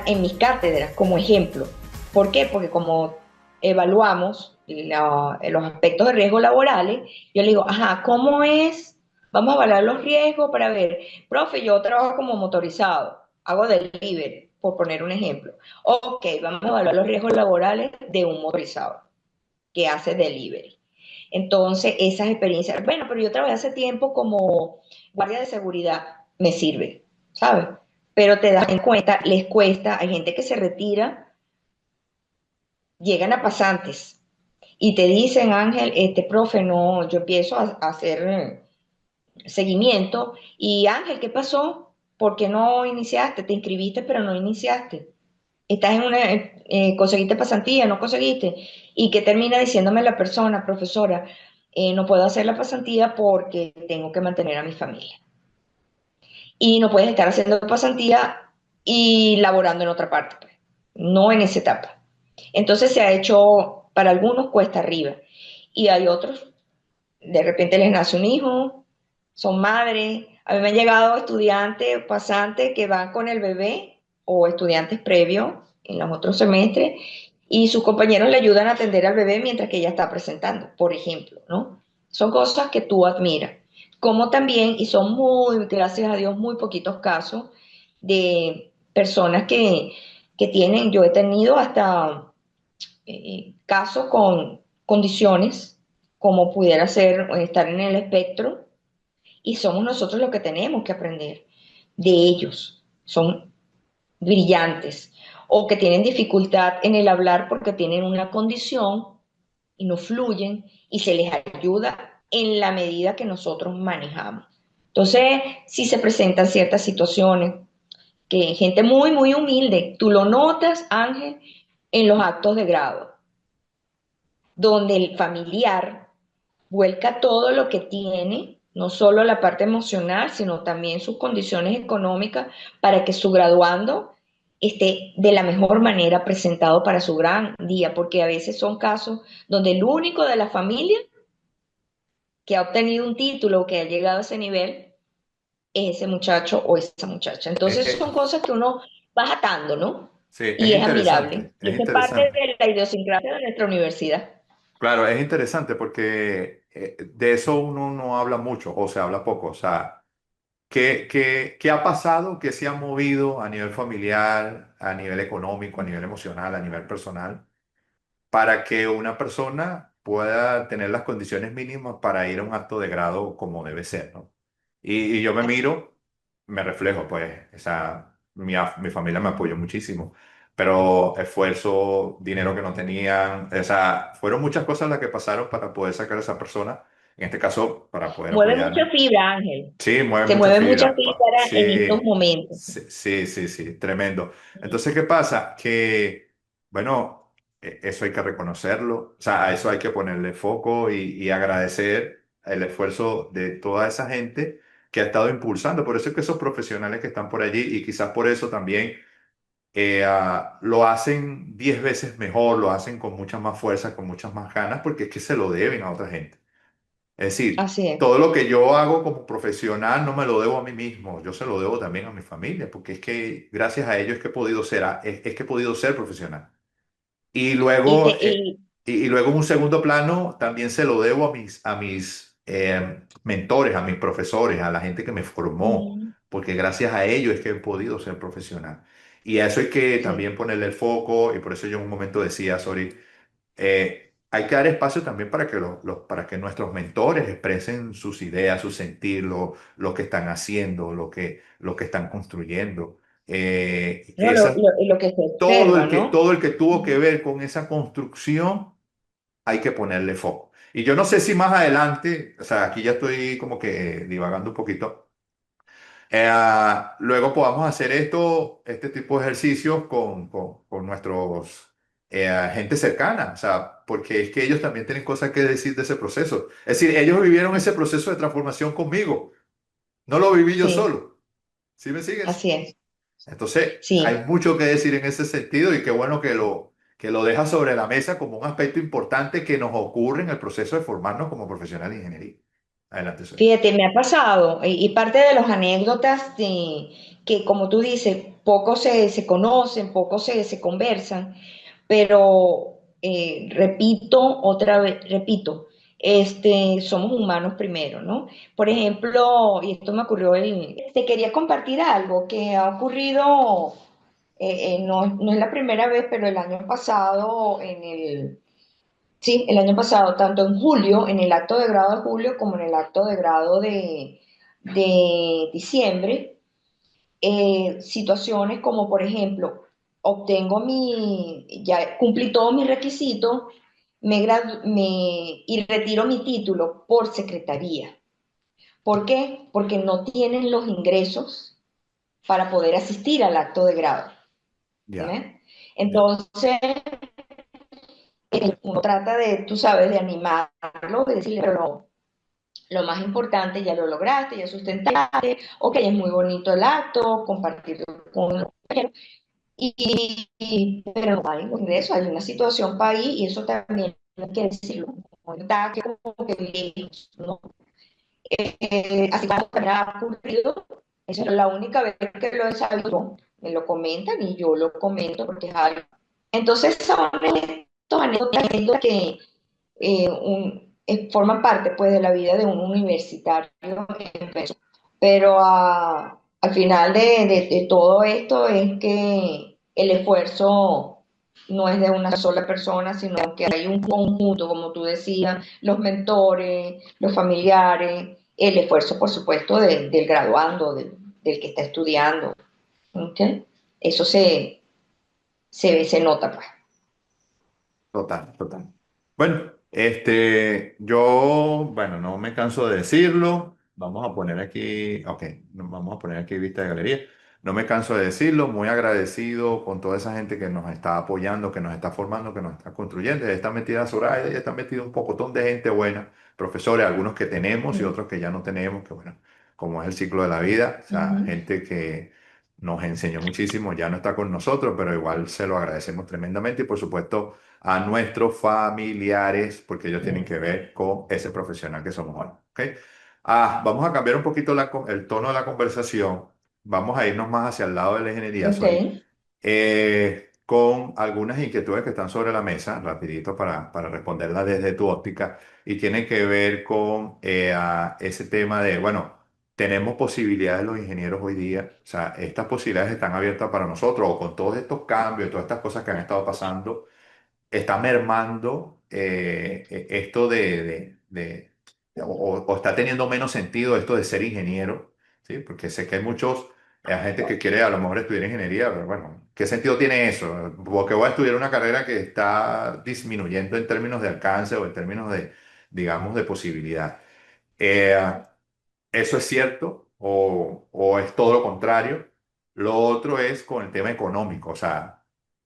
S1: en mis cátedras como ejemplo. ¿Por qué? Porque como evaluamos los aspectos de riesgo laborales, yo le digo, ajá, ¿cómo es? Vamos a evaluar los riesgos para ver, profe, yo trabajo como motorizado, hago delivery, por poner un ejemplo. Ok, vamos a evaluar los riesgos laborales de un motorizado que hace delivery. Entonces, esas experiencias, bueno, pero yo trabajé hace tiempo como guardia de seguridad, me sirve, ¿sabes? Pero te das cuenta, les cuesta, hay gente que se retira, llegan a pasantes y te dicen, Ángel, este profe, no, yo empiezo a hacer seguimiento y Ángel, ¿qué pasó? ¿Por qué no iniciaste? Te inscribiste, pero no iniciaste. Estás en una, conseguiste pasantía, no conseguiste. Y que termina diciéndome la persona, profesora, no puedo hacer la pasantía porque tengo que mantener a mi familia. Y no puedes estar haciendo pasantía y laborando en otra parte, pues. No en esa etapa. Entonces se ha hecho, para algunos cuesta arriba. Y hay otros, de repente les nace un hijo, son madres. A mí me han llegado estudiantes, pasantes que van con el bebé o estudiantes previos en los otros semestres y sus compañeros le ayudan a atender al bebé mientras que ella está presentando, por ejemplo, ¿no? Son cosas que tú admiras. Como también, y son muy, gracias a Dios, muy poquitos casos de personas que tienen, yo he tenido hasta casos con condiciones como pudiera ser estar en el espectro y somos nosotros los que tenemos que aprender de ellos. Son brillantes o que tienen dificultad en el hablar porque tienen una condición y no fluyen y se les ayuda en la medida que nosotros manejamos. Entonces, si se presentan ciertas situaciones, que gente muy, muy humilde, tú lo notas, Ángel, en los actos de grado, donde el familiar vuelca todo lo que tiene, no solo la parte emocional, sino también sus condiciones económicas para que su graduando esté de la mejor manera presentado para su gran día, porque a veces son casos donde el único de la familia que ha obtenido un título o que ha llegado a ese nivel es ese muchacho o esa muchacha.
S2: Eh,
S1: Entonces son
S2: eh,
S1: cosas que uno va atando, ¿no?
S2: sí,
S1: Y es admirable. Y
S2: es
S1: eso es parte
S2: interesante.
S1: de la idiosincrasia de nuestra universidad.
S2: Claro, es interesante porque de eso uno no habla mucho o se habla poco. O sea, ¿qué ha pasado? ¿Qué se ha movido a nivel familiar, a nivel económico, a nivel emocional, a nivel personal, para que una persona pueda tener las condiciones mínimas para ir a un acto de grado como debe ser, ¿no? Y yo me
S1: Así.
S2: miro, me reflejo, pues, o sea, mi familia me apoyó muchísimo, pero esfuerzo, dinero que no tenían, o sea, fueron muchas cosas las que pasaron para poder sacar a esa persona, en este caso, para poder
S1: Mueve mucha
S2: apoyarme.
S1: fibra, Ángel.
S2: Sí, mueve
S1: Se
S2: mucha
S1: mueve mucha
S2: fibra.
S1: fibra en estos
S2: Sí,
S1: momentos.
S2: sí, tremendo. Entonces, ¿qué pasa? Que, bueno, eso hay que reconocerlo, o sea, a eso hay que ponerle foco y agradecer el esfuerzo de toda esa gente que ha estado impulsando. Por eso es que esos profesionales que están por allí y quizás por eso también lo hacen 10 veces mejor, lo hacen con mucha más fuerza, con muchas más ganas, porque es que se lo deben a otra gente. Es decir,
S1: Así es.
S2: todo lo que yo hago como profesional no me lo debo a mí mismo, yo se lo debo también a mi familia, porque es que gracias a ellos es que he podido ser, es que he podido ser profesional. Y
S1: Y,
S2: luego,
S1: te, y,
S2: y luego en un segundo plano también se lo debo a mis mentores, a mis profesores, a la gente que me formó,
S1: mm,
S2: porque gracias a ellos es que he podido ser profesional. Y a eso hay que
S1: sí,
S2: también ponerle el foco, y por eso yo en un momento decía, sorry, hay que dar espacio también para que, para que nuestros mentores expresen sus ideas, su sentir, lo que están haciendo, lo que están construyendo.
S1: No, lo que se observa, ¿no?
S2: Todo el que tuvo que ver con esa construcción, hay que ponerle foco. Y yo no sé si más adelante, o sea, aquí ya estoy como que divagando un poquito, luego podamos hacer este tipo de ejercicios con nuestros gente cercana, o sea, porque es que ellos también tienen cosas que decir de ese proceso. Es decir, ellos vivieron ese proceso de transformación conmigo, no lo viví yo
S1: Sí,
S2: solo. ¿Sí me sigues?
S1: así es.
S2: Entonces, hay
S1: Sí.
S2: mucho que decir en ese sentido y qué bueno que lo deja sobre la mesa como un aspecto importante que nos ocurre en el proceso de formarnos como profesional de ingeniería. Adelante, soy.
S1: Fíjate, me ha pasado, y parte de las anécdotas que, como tú dices, poco se conocen, poco se conversan, pero repito, somos humanos primero, ¿no? Por ejemplo, y esto me ocurrió, te quería compartir algo que ha ocurrido, no es la primera vez, pero el año pasado, sí, el año pasado, tanto en julio, en el acto de grado de julio, como en el acto de grado de diciembre, situaciones como, por ejemplo, ya cumplí todos mis requisitos, y retiro mi título por secretaría. ¿Por qué? Porque no tienen los ingresos para poder asistir al acto de grado.
S2: Ya,
S1: ¿Ves?
S2: ya,
S1: Entonces, uno trata de, tú sabes, de animarlo, de decirle, pero no, lo más importante, ya lo lograste, ya sustentaste, ok, es muy bonito el acto, compartirlo con los compañeros, pero no hay ingreso, hay una situación país y eso también hay que decirlo, no está que como que lejos, ¿no? Así como me ha ocurrido, esa es la única vez que lo he sabido, me lo comentan y yo lo comento porque es algo. Entonces son estos anécdotas que forman parte pues de la vida de un universitario en Venezuela. Pero al final de todo esto es que el esfuerzo no es de una sola persona, sino que hay un conjunto, como tú decías, los mentores, los familiares, el esfuerzo, por supuesto, del graduando, del que está estudiando. ¿Okay? Eso se nota, pues.
S2: total, total. Bueno, bueno, no me canso de decirlo. Vamos a poner aquí, ok, vamos a poner aquí vista de galería. No me canso de decirlo, muy agradecido con toda esa gente que nos está apoyando, que nos está formando, que nos está construyendo. Ya está metida Soraya, ya está metido un pocotón de gente buena, profesores, algunos que tenemos y otros que ya no tenemos, que bueno, como es el ciclo de la vida, o sea,
S1: Ujú.
S2: gente que nos enseñó muchísimo, ya no está con nosotros, pero igual se lo agradecemos tremendamente y por supuesto a nuestros familiares, porque ellos tienen que ver con ese profesional que somos hoy. ¿Ok? Vamos a cambiar un poquito el tono de la conversación. Vamos a irnos más hacia el lado de la ingeniería,
S1: Ok,
S2: Zoe, con algunas inquietudes que están sobre la mesa, rapidito para responderlas desde tu óptica, y tienen que ver con ese tema de, bueno, tenemos posibilidades los ingenieros hoy día, o sea, estas posibilidades están abiertas para nosotros, o con todos estos cambios, todas estas cosas que han estado pasando está mermando esto o está teniendo menos sentido esto de ser ingeniero, ¿sí? Porque sé que hay muchos, gente que quiere a lo mejor estudiar ingeniería, pero bueno, ¿qué sentido tiene eso? Porque voy a estudiar una carrera que está disminuyendo en términos de alcance o en términos de, digamos, de posibilidad. Eh, ¿Eso es cierto o es todo lo contrario? Lo otro es con el tema económico, o sea,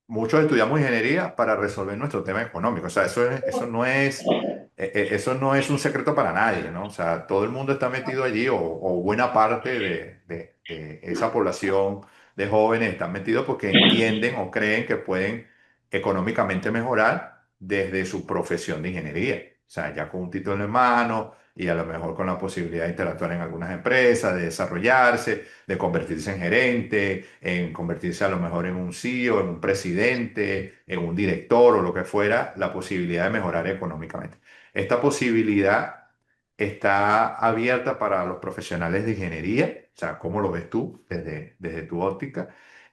S2: muchos estudiamos ingeniería para resolver nuestro tema económico, o sea, eso no es un secreto para nadie, ¿no? O sea, todo el mundo está metido allí o buena parte de esa población de jóvenes están metidos porque entienden o creen que pueden económicamente mejorar desde su profesión de ingeniería, o sea, ya con un título en mano y a lo mejor con la posibilidad de interactuar en algunas empresas, de desarrollarse, de convertirse en gerente, en convertirse a lo mejor en un CEO, en un presidente, en un director o lo que fuera, la posibilidad de mejorar económicamente. Esta posibilidad está abierta para los profesionales de ingeniería, o sea, ¿cómo lo ves tú desde tu óptica?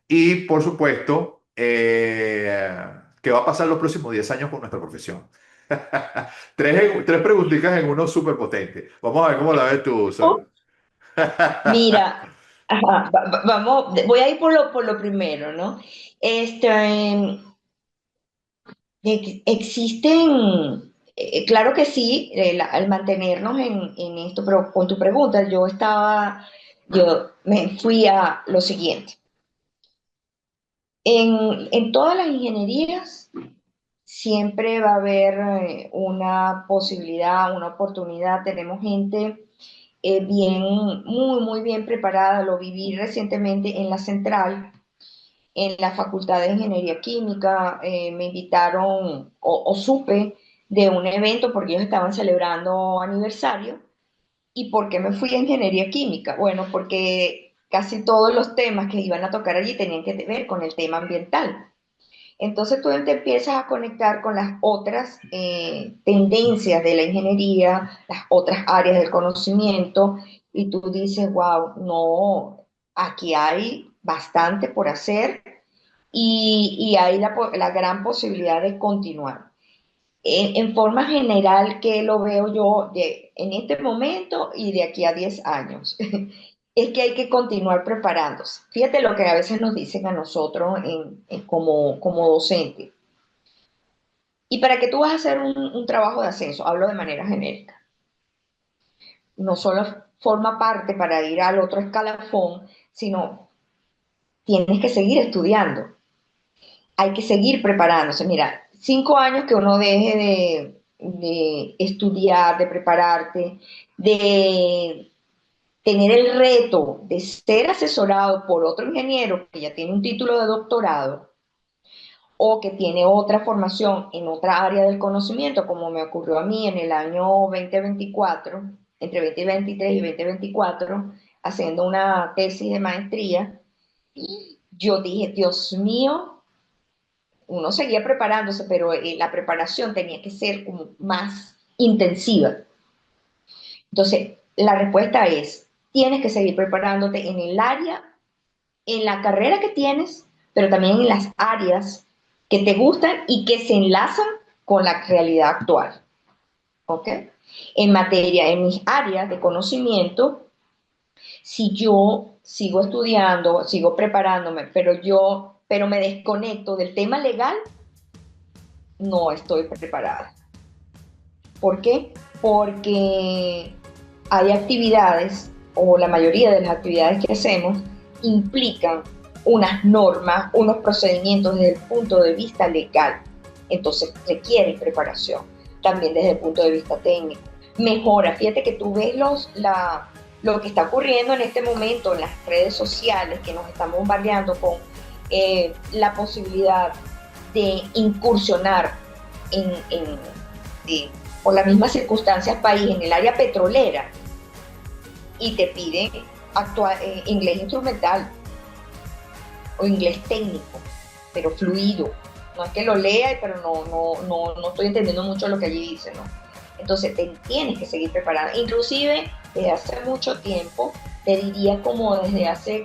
S2: Y por supuesto, ¿Qué va a pasar los próximos 10 años con nuestra profesión? Tres preguntitas en uno súper potente. Vamos a ver cómo la ves tú, Sonia.
S1: Mira, ajá, vamos, voy a ir por lo primero, ¿no? Este, existen, claro que sí, al mantenernos en esto, pero con tu pregunta, yo me fui a lo siguiente. En todas las ingenierías siempre va a haber una posibilidad, una oportunidad. Tenemos gente muy bien preparada. Lo viví recientemente en la central, en la Facultad de Ingeniería Química. Me invitaron o supe de un evento porque ellos estaban celebrando aniversario. ¿Y por qué me fui a Ingeniería Química? Bueno, porque casi todos los temas que iban a tocar allí tenían que ver con el tema ambiental. Entonces tú te empiezas a conectar con las otras tendencias de la ingeniería, las otras áreas del conocimiento, y tú dices, wow, no, aquí hay bastante por hacer y hay la gran posibilidad de continuar. En forma general, que lo veo yo en este momento y de aquí a 10 años, es que hay que continuar preparándose. Fíjate lo que a veces nos dicen a nosotros como docentes. ¿Y para qué tú vas a hacer un trabajo de ascenso? Hablo de manera genérica. No solo forma parte para ir al otro escalafón, sino tienes que seguir estudiando. Hay que seguir preparándose. Mira, 5 años que uno deje de estudiar, de prepararte, de tener el reto de ser asesorado por otro ingeniero que ya tiene un título de doctorado o que tiene otra formación en otra área del conocimiento, como me ocurrió a mí en el año 2024, entre 2023 y 2024, haciendo una tesis de maestría, y yo dije, Dios mío, uno seguía preparándose, pero la preparación tenía que ser como más intensiva. Entonces, la respuesta es, tienes que seguir preparándote en el área, en la carrera que tienes, pero también en las áreas que te gustan y que se enlazan con la realidad actual. ¿Ok? En mis áreas de conocimiento, si yo sigo estudiando, sigo preparándome, pero me desconecto del tema legal, no estoy preparada. ¿Por qué? Porque hay actividades, o la mayoría de las actividades que hacemos, implican unas normas, unos procedimientos desde el punto de vista legal. Entonces requiere preparación, también desde el punto de vista técnico. Mejora, fíjate que tú ves lo que está ocurriendo en este momento en las redes sociales, que nos están bombardeando con la posibilidad de incursionar por las mismas circunstancias país en el área petrolera, y te piden inglés instrumental o inglés técnico, pero fluido. No es que lo lea, pero no estoy entendiendo mucho lo que allí dice, ¿no? Entonces tienes que seguir preparando. Inclusive desde hace mucho tiempo, te diría como desde hace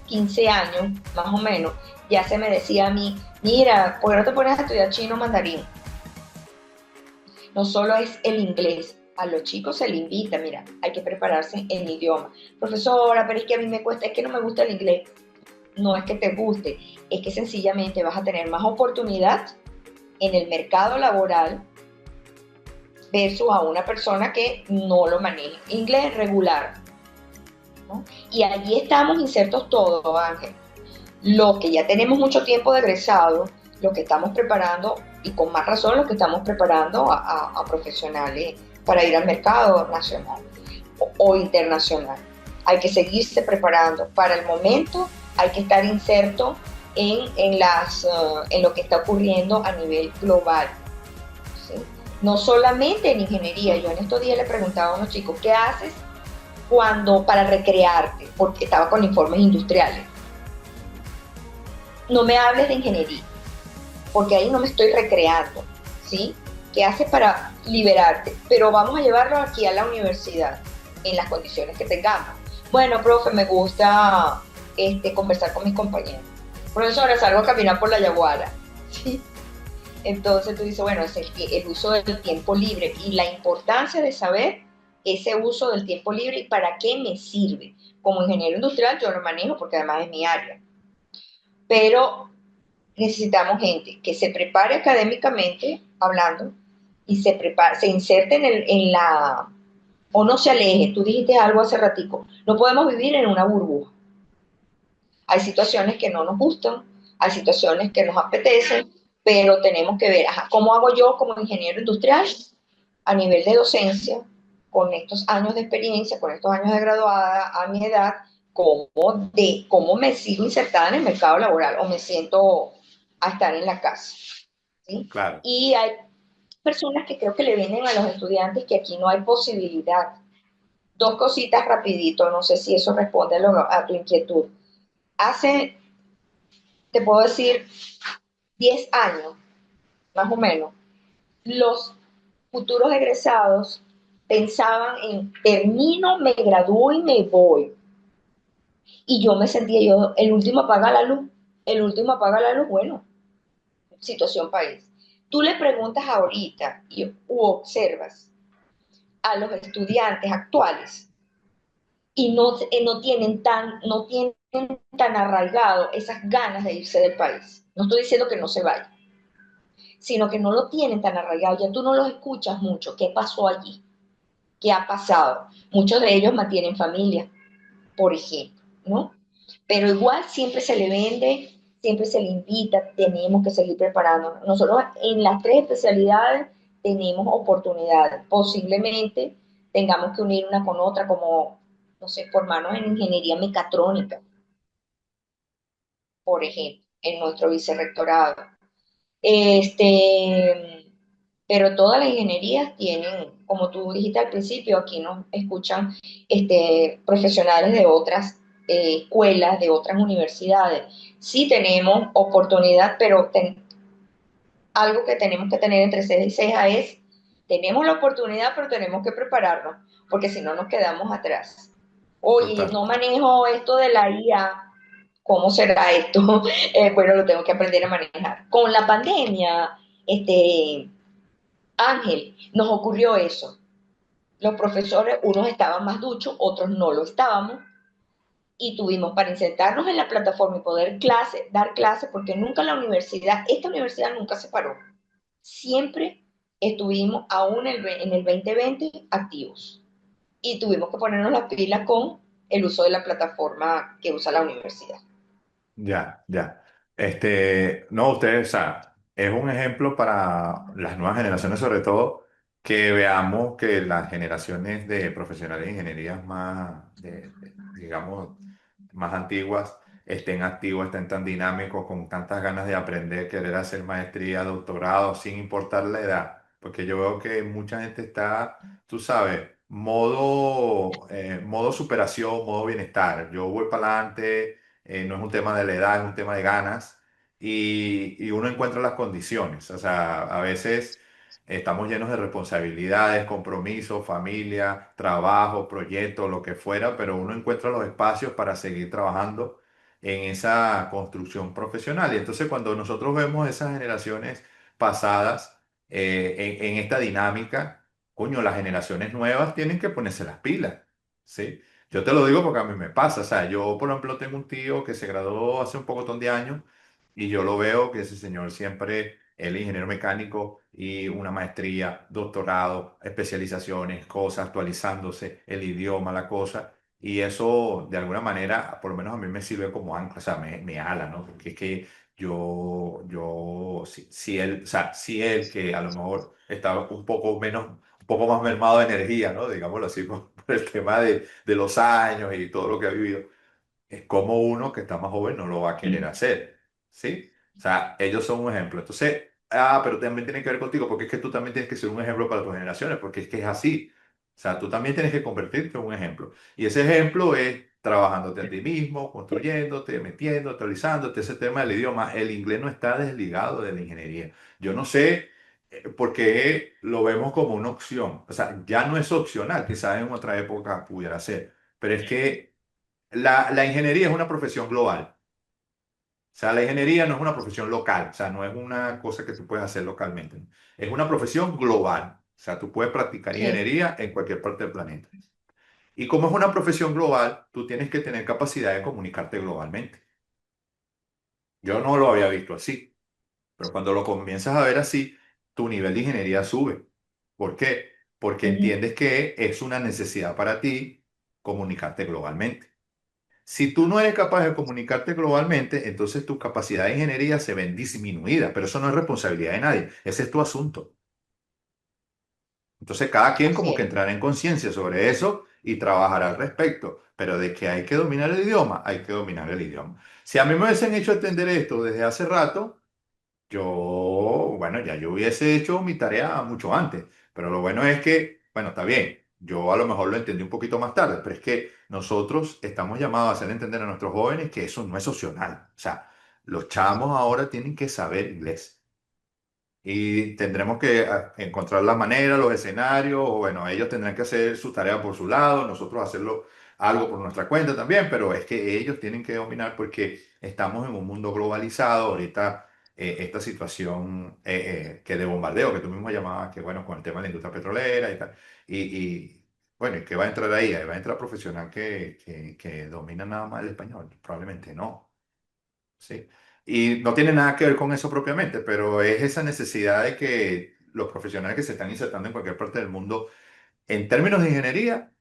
S1: 15 años, más o menos, ya se me decía a mí, mira, ¿por qué no te pones a estudiar chino mandarín? No solo es el inglés, a los chicos se les invita, mira, hay que prepararse en idioma. Profesora, pero es que a mí me cuesta, es que no me gusta el inglés. No es que te guste, es que sencillamente vas a tener más oportunidad en el mercado laboral versus a una persona que no lo maneja. Inglés regular, ¿no? Y allí estamos insertos todos, Ángel. Los que ya tenemos mucho tiempo de egresado, los que estamos preparando, y con más razón los que estamos preparando a profesionales para ir al mercado nacional o internacional. Hay que seguirse preparando. Para el momento hay que estar inserto en lo que está ocurriendo a nivel global, ¿sí? No solamente en ingeniería. Yo en estos días le preguntaba a unos chicos, ¿qué haces para recrearte? Porque estaba con informes industriales. No me hables de ingeniería, porque ahí no me estoy recreando, ¿sí? ¿Qué haces para liberarte? Pero vamos a llevarlo aquí a la universidad, en las condiciones que tengamos. Bueno, profe, me gusta conversar con mis compañeros. Profesora, salgo a caminar por la Yaguara, ¿sí? Entonces tú dices, bueno, es el uso del tiempo libre y la importancia de saber ese uso del tiempo libre y para qué me sirve. Como ingeniero industrial yo lo manejo porque además es mi área, pero necesitamos gente que se prepare académicamente hablando y se inserte o no se aleje. Tú dijiste algo hace ratico, no podemos vivir en una burbuja. Hay situaciones que no nos gustan, hay situaciones que nos apetecen, pero tenemos que ver, ajá, ¿cómo hago yo como ingeniero industrial a nivel de docencia, con estos años de experiencia, con estos años de graduada, a mi edad, cómo me sigo insertada en el mercado laboral o me siento a estar en la casa? ¿Sí?
S2: Claro.
S1: Y hay personas que creo que le vienen a los estudiantes que aquí no hay posibilidad. Dos cositas rapidito, no sé si eso responde a tu inquietud. Hace, te puedo decir, 10 años, más o menos, los futuros egresados pensaban en termino, me gradúo y me voy. Y yo me sentía yo, el último apaga la luz, el último apaga la luz, bueno, situación país. Tú le preguntas ahorita u observas a los estudiantes actuales y no tienen tan arraigado esas ganas de irse del país. No estoy diciendo que no se vayan, sino que no lo tienen tan arraigado, ya tú no los escuchas mucho. ¿Qué pasó allí? ¿Qué ha pasado? Muchos de ellos mantienen familia, por ejemplo, ¿no? Pero igual siempre se le vende, siempre se le invita, tenemos que seguir preparándonos. Nosotros en las tres especialidades tenemos oportunidades, posiblemente tengamos que unir una con otra, como, no sé, formarnos en ingeniería mecatrónica, por ejemplo, en nuestro vicerrectorado. Este, pero todas las ingenierías tienen, como tú dijiste al principio, aquí nos escuchan profesionales de otras escuelas, de otras universidades. Sí tenemos oportunidad, pero algo que tenemos que tener entre ceja y ceja es, tenemos la oportunidad, pero tenemos que prepararnos, porque si no nos quedamos atrás. Oye,
S2: Total.
S1: no manejo esto de la IA, ¿cómo será esto? Bueno, lo tengo que aprender a manejar. Con la pandemia, Ángel, nos ocurrió eso. Los profesores, unos estaban más duchos, otros no lo estábamos, y tuvimos para insertarnos en la plataforma y poder dar clase, porque nunca esta universidad nunca se paró. Siempre estuvimos, aún en el 2020, activos. Y tuvimos que ponernos las pilas con el uso de la plataforma que usa la universidad.
S2: Ya, ya. No, ustedes, o sea, es un ejemplo para las nuevas generaciones, sobre todo, que veamos que las generaciones de profesionales de ingenierías más, digamos, más antiguas, estén activos, estén tan dinámicos, con tantas ganas de aprender, querer hacer maestría, doctorado, sin importar la edad. Porque yo veo que mucha gente está, tú sabes, modo superación, modo bienestar. Yo voy para adelante, no es un tema de la edad, es un tema de ganas y uno encuentra las condiciones. O sea, a veces estamos llenos de responsabilidades, compromisos, familia, trabajo, proyectos, lo que fuera, pero uno encuentra los espacios para seguir trabajando en esa construcción profesional. Y entonces cuando nosotros vemos esas generaciones pasadas en esta dinámica, coño, las generaciones nuevas tienen que ponerse las pilas, ¿sí? Yo te lo digo porque a mí me pasa. O sea, yo, por ejemplo, tengo un tío que se graduó hace un pocotón de años y yo lo veo que ese señor siempre, él es ingeniero mecánico y una maestría, doctorado, especializaciones, cosas, actualizándose, el idioma, la cosa. Y eso, de alguna manera, por lo menos a mí me sirve como ancla, o sea, me ala, ¿no? Porque es que si él, o sea, si él que a lo mejor estaba un poco menos, un poco más mermado de energía, ¿no? Digámoslo así, por el tema de los años y todo lo que ha vivido, es como uno que está más joven no lo va a querer hacer, ¿sí? O sea, ellos son un ejemplo. Entonces, pero también tiene que ver contigo, porque es que tú también tienes que ser un ejemplo para tus generaciones, porque es que es así. O sea, tú también tienes que convertirte en un ejemplo. Y ese ejemplo es trabajándote a ti mismo, construyéndote, metiendo, actualizándote. Ese tema del idioma, el inglés no está desligado de la ingeniería. Yo no sé por qué lo vemos como una opción. O sea, ya no es opcional, quizás en otra época pudiera ser, pero es que la ingeniería es una profesión global. O sea, la ingeniería no es una profesión local, o sea, no es una cosa que tú puedes hacer localmente, ¿no? Es una profesión global. O sea, tú puedes practicar
S1: Sí.
S2: ingeniería en cualquier parte del planeta. Y como es una profesión global, tú tienes que tener capacidad de comunicarte globalmente. Yo no lo había visto así, pero cuando lo comienzas a ver así, tu nivel de ingeniería sube. ¿Por qué? Porque
S1: Ujú.
S2: entiendes que es una necesidad para ti comunicarte globalmente. Si tú no eres capaz de comunicarte globalmente, entonces tus capacidades de ingeniería se ven disminuidas, pero eso no es responsabilidad de nadie, ese es tu asunto. Entonces cada quien
S1: Así
S2: como que
S1: es.
S2: entrará en conciencia sobre eso y trabajará al respecto, pero de que hay que dominar el idioma, hay que dominar el idioma. Si a mí me hubiesen hecho entender esto desde hace rato, yo, bueno, ya yo hubiese hecho mi tarea mucho antes, pero lo bueno es que, bueno, está bien, yo a lo mejor lo entendí un poquito más tarde, pero es que nosotros estamos llamados a hacer entender a nuestros jóvenes que eso no es opcional. O sea, los chamos ahora tienen que saber inglés. Y tendremos que encontrar la manera, los escenarios, o bueno, ellos tendrán que hacer su tarea por su lado, nosotros hacerlo algo por nuestra cuenta también, pero es que ellos tienen que dominar porque estamos en un mundo globalizado. Ahorita esta situación que de bombardeo, que tú mismo llamabas, que bueno, con el tema de la industria petrolera y tal, bueno, ¿y qué va a entrar ahí? Ahí va a entrar profesional que domina nada más el español, probablemente no. ¿Sí? Y no tiene nada que ver con eso propiamente, pero es esa necesidad de que los profesionales que se están insertando en cualquier parte del mundo, en términos de ingeniería,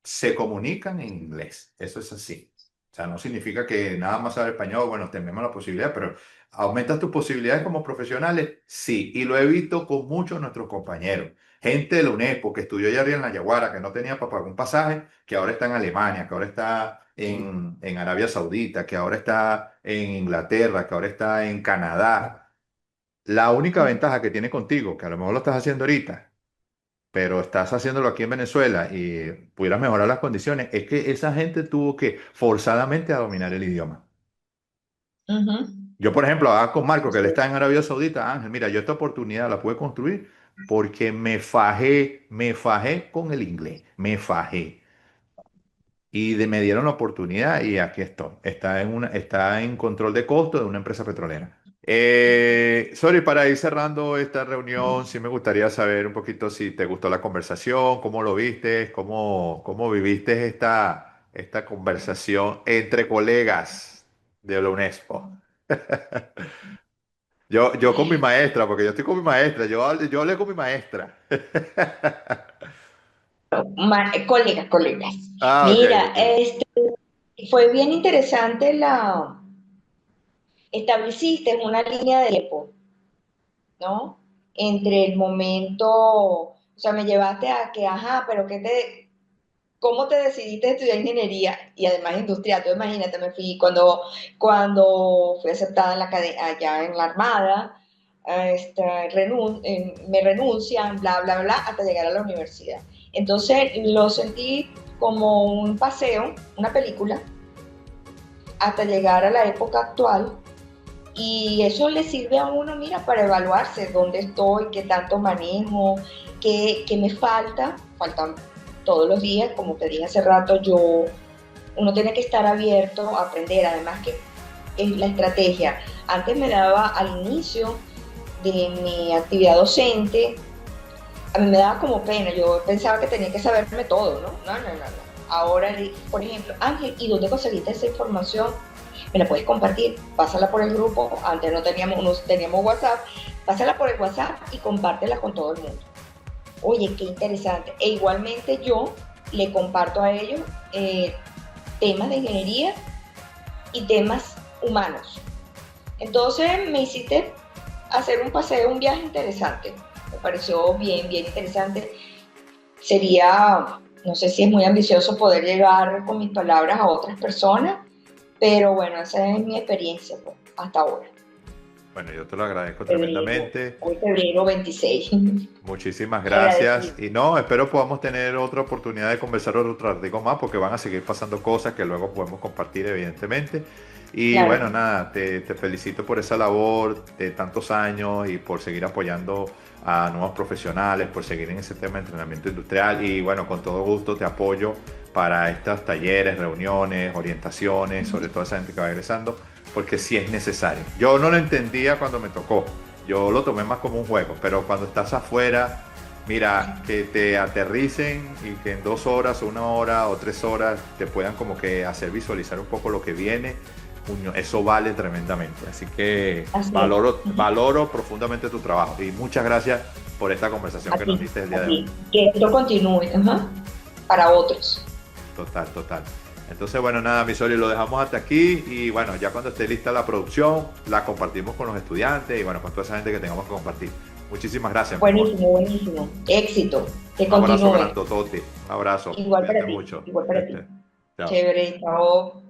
S2: se comunican en inglés. Eso es así. O sea, no significa que nada más saber español, bueno, tenemos la posibilidad, pero ¿aumentas tus posibilidades como profesionales? Sí, y lo he visto con muchos de nuestros compañeros. Gente de la UNESPO que estudió allá arriba en la Yaguara, que no tenía para pagar un pasaje, que ahora está en Alemania, que ahora está en Arabia Saudita, que ahora está en Inglaterra, que ahora está en Canadá. La única ventaja que tiene contigo, que a lo mejor lo estás haciendo ahorita, pero estás haciéndolo aquí en Venezuela y pudieras mejorar las condiciones, es que esa gente tuvo que forzadamente a dominar el idioma.
S1: Ujú.
S2: Yo, por ejemplo, hablaba con Marco, que él
S1: Así
S2: está
S1: es.
S2: en Arabia Saudita. Ángel, mira, yo esta oportunidad la pude construir porque me fajé con el inglés, me fajé. Y me dieron la oportunidad y aquí estoy. Está en control de costos de una empresa petrolera. Sorry, para ir cerrando esta reunión, sí me gustaría saber un poquito si te gustó la conversación, cómo lo viste, cómo viviste esta conversación entre colegas de la UNESCO. Yo con mi maestra, porque yo estoy con mi maestra, yo hablé con mi maestra.
S1: Colegas, colegas.
S2: Ah, ok,
S1: Mira,
S2: ok.
S1: fue bien interesante estableciste una línea de tiempo, ¿no? Entre el momento, o sea, me llevaste a que, ajá, pero ¿cómo te decidiste a estudiar ingeniería y además industrial? Tú imagínate, me fui cuando fui aceptada en allá en la Armada, me renuncian, bla, bla, bla, hasta llegar a la universidad. Entonces lo sentí como un paseo, una película, hasta llegar a la época actual y eso le sirve a uno, mira, para evaluarse dónde estoy, qué tanto manejo, qué me faltan todos los días, como te dije hace rato, uno tiene que estar abierto a aprender, además que es la estrategia. Antes me daba al inicio de mi actividad docente, a mí me daba como pena, yo pensaba que tenía que saberme todo, ¿no? No, no, no, no. Ahora, por ejemplo, Ángel, ¿y dónde conseguiste esa información? Me la puedes compartir, pásala por el grupo, antes no teníamos WhatsApp, pásala por el WhatsApp y compártela con todo el mundo. Oye, qué interesante. E igualmente yo le comparto a ellos temas de ingeniería y temas humanos. Entonces me hiciste hacer un paseo, un viaje interesante. Me pareció bien, bien interesante. Sería, no sé si es muy ambicioso poder llegar con mis palabras a otras personas, pero bueno, esa es mi experiencia pues, hasta ahora.
S2: Bueno, yo te lo agradezco
S1: Febrero,
S2: tremendamente.
S1: hoy febrero 26.
S2: Muchísimas
S1: Muy
S2: gracias.
S1: agradecido.
S2: Y no, espero podamos tener otra oportunidad de conversar otro ratico más porque van a seguir pasando cosas que luego podemos compartir, evidentemente. Y
S1: Claro
S2: bueno,
S1: que sí.
S2: nada, te felicito por esa labor de tantos años y por seguir apoyando a nuevos profesionales, por seguir en ese tema de entrenamiento industrial. Y bueno, con todo gusto te apoyo para estos talleres, reuniones, orientaciones, sobre todo esa gente que va egresando, porque sí es necesario. Yo no lo entendía cuando me tocó, yo lo tomé más como un juego, pero cuando estás afuera, mira, que te aterricen y que en 2 horas o 1 hora o 3 horas te puedan como que hacer visualizar un poco lo que viene, coño, eso vale tremendamente. Así que
S1: Así es.
S2: valoro profundamente tu trabajo y muchas gracias por esta conversación que nos
S1: Así,
S2: diste el día de hoy.
S1: así. Que esto continúe, ajá, para otros.
S2: Total, total. Entonces, bueno, nada, mi Soli, lo dejamos hasta aquí y bueno, ya cuando esté lista la producción, la compartimos con los estudiantes y bueno, con toda esa gente que tengamos que compartir. Muchísimas gracias, mi amor.
S1: Buenísimo, buenísimo. Éxito. Que
S2: Un abrazo
S1: continúe.
S2: grandotote. Un abrazo.
S1: Igual para
S2: Cuídate
S1: ti,
S2: mucho.
S1: igual para ti.
S2: Chao.
S1: Chévere, chao.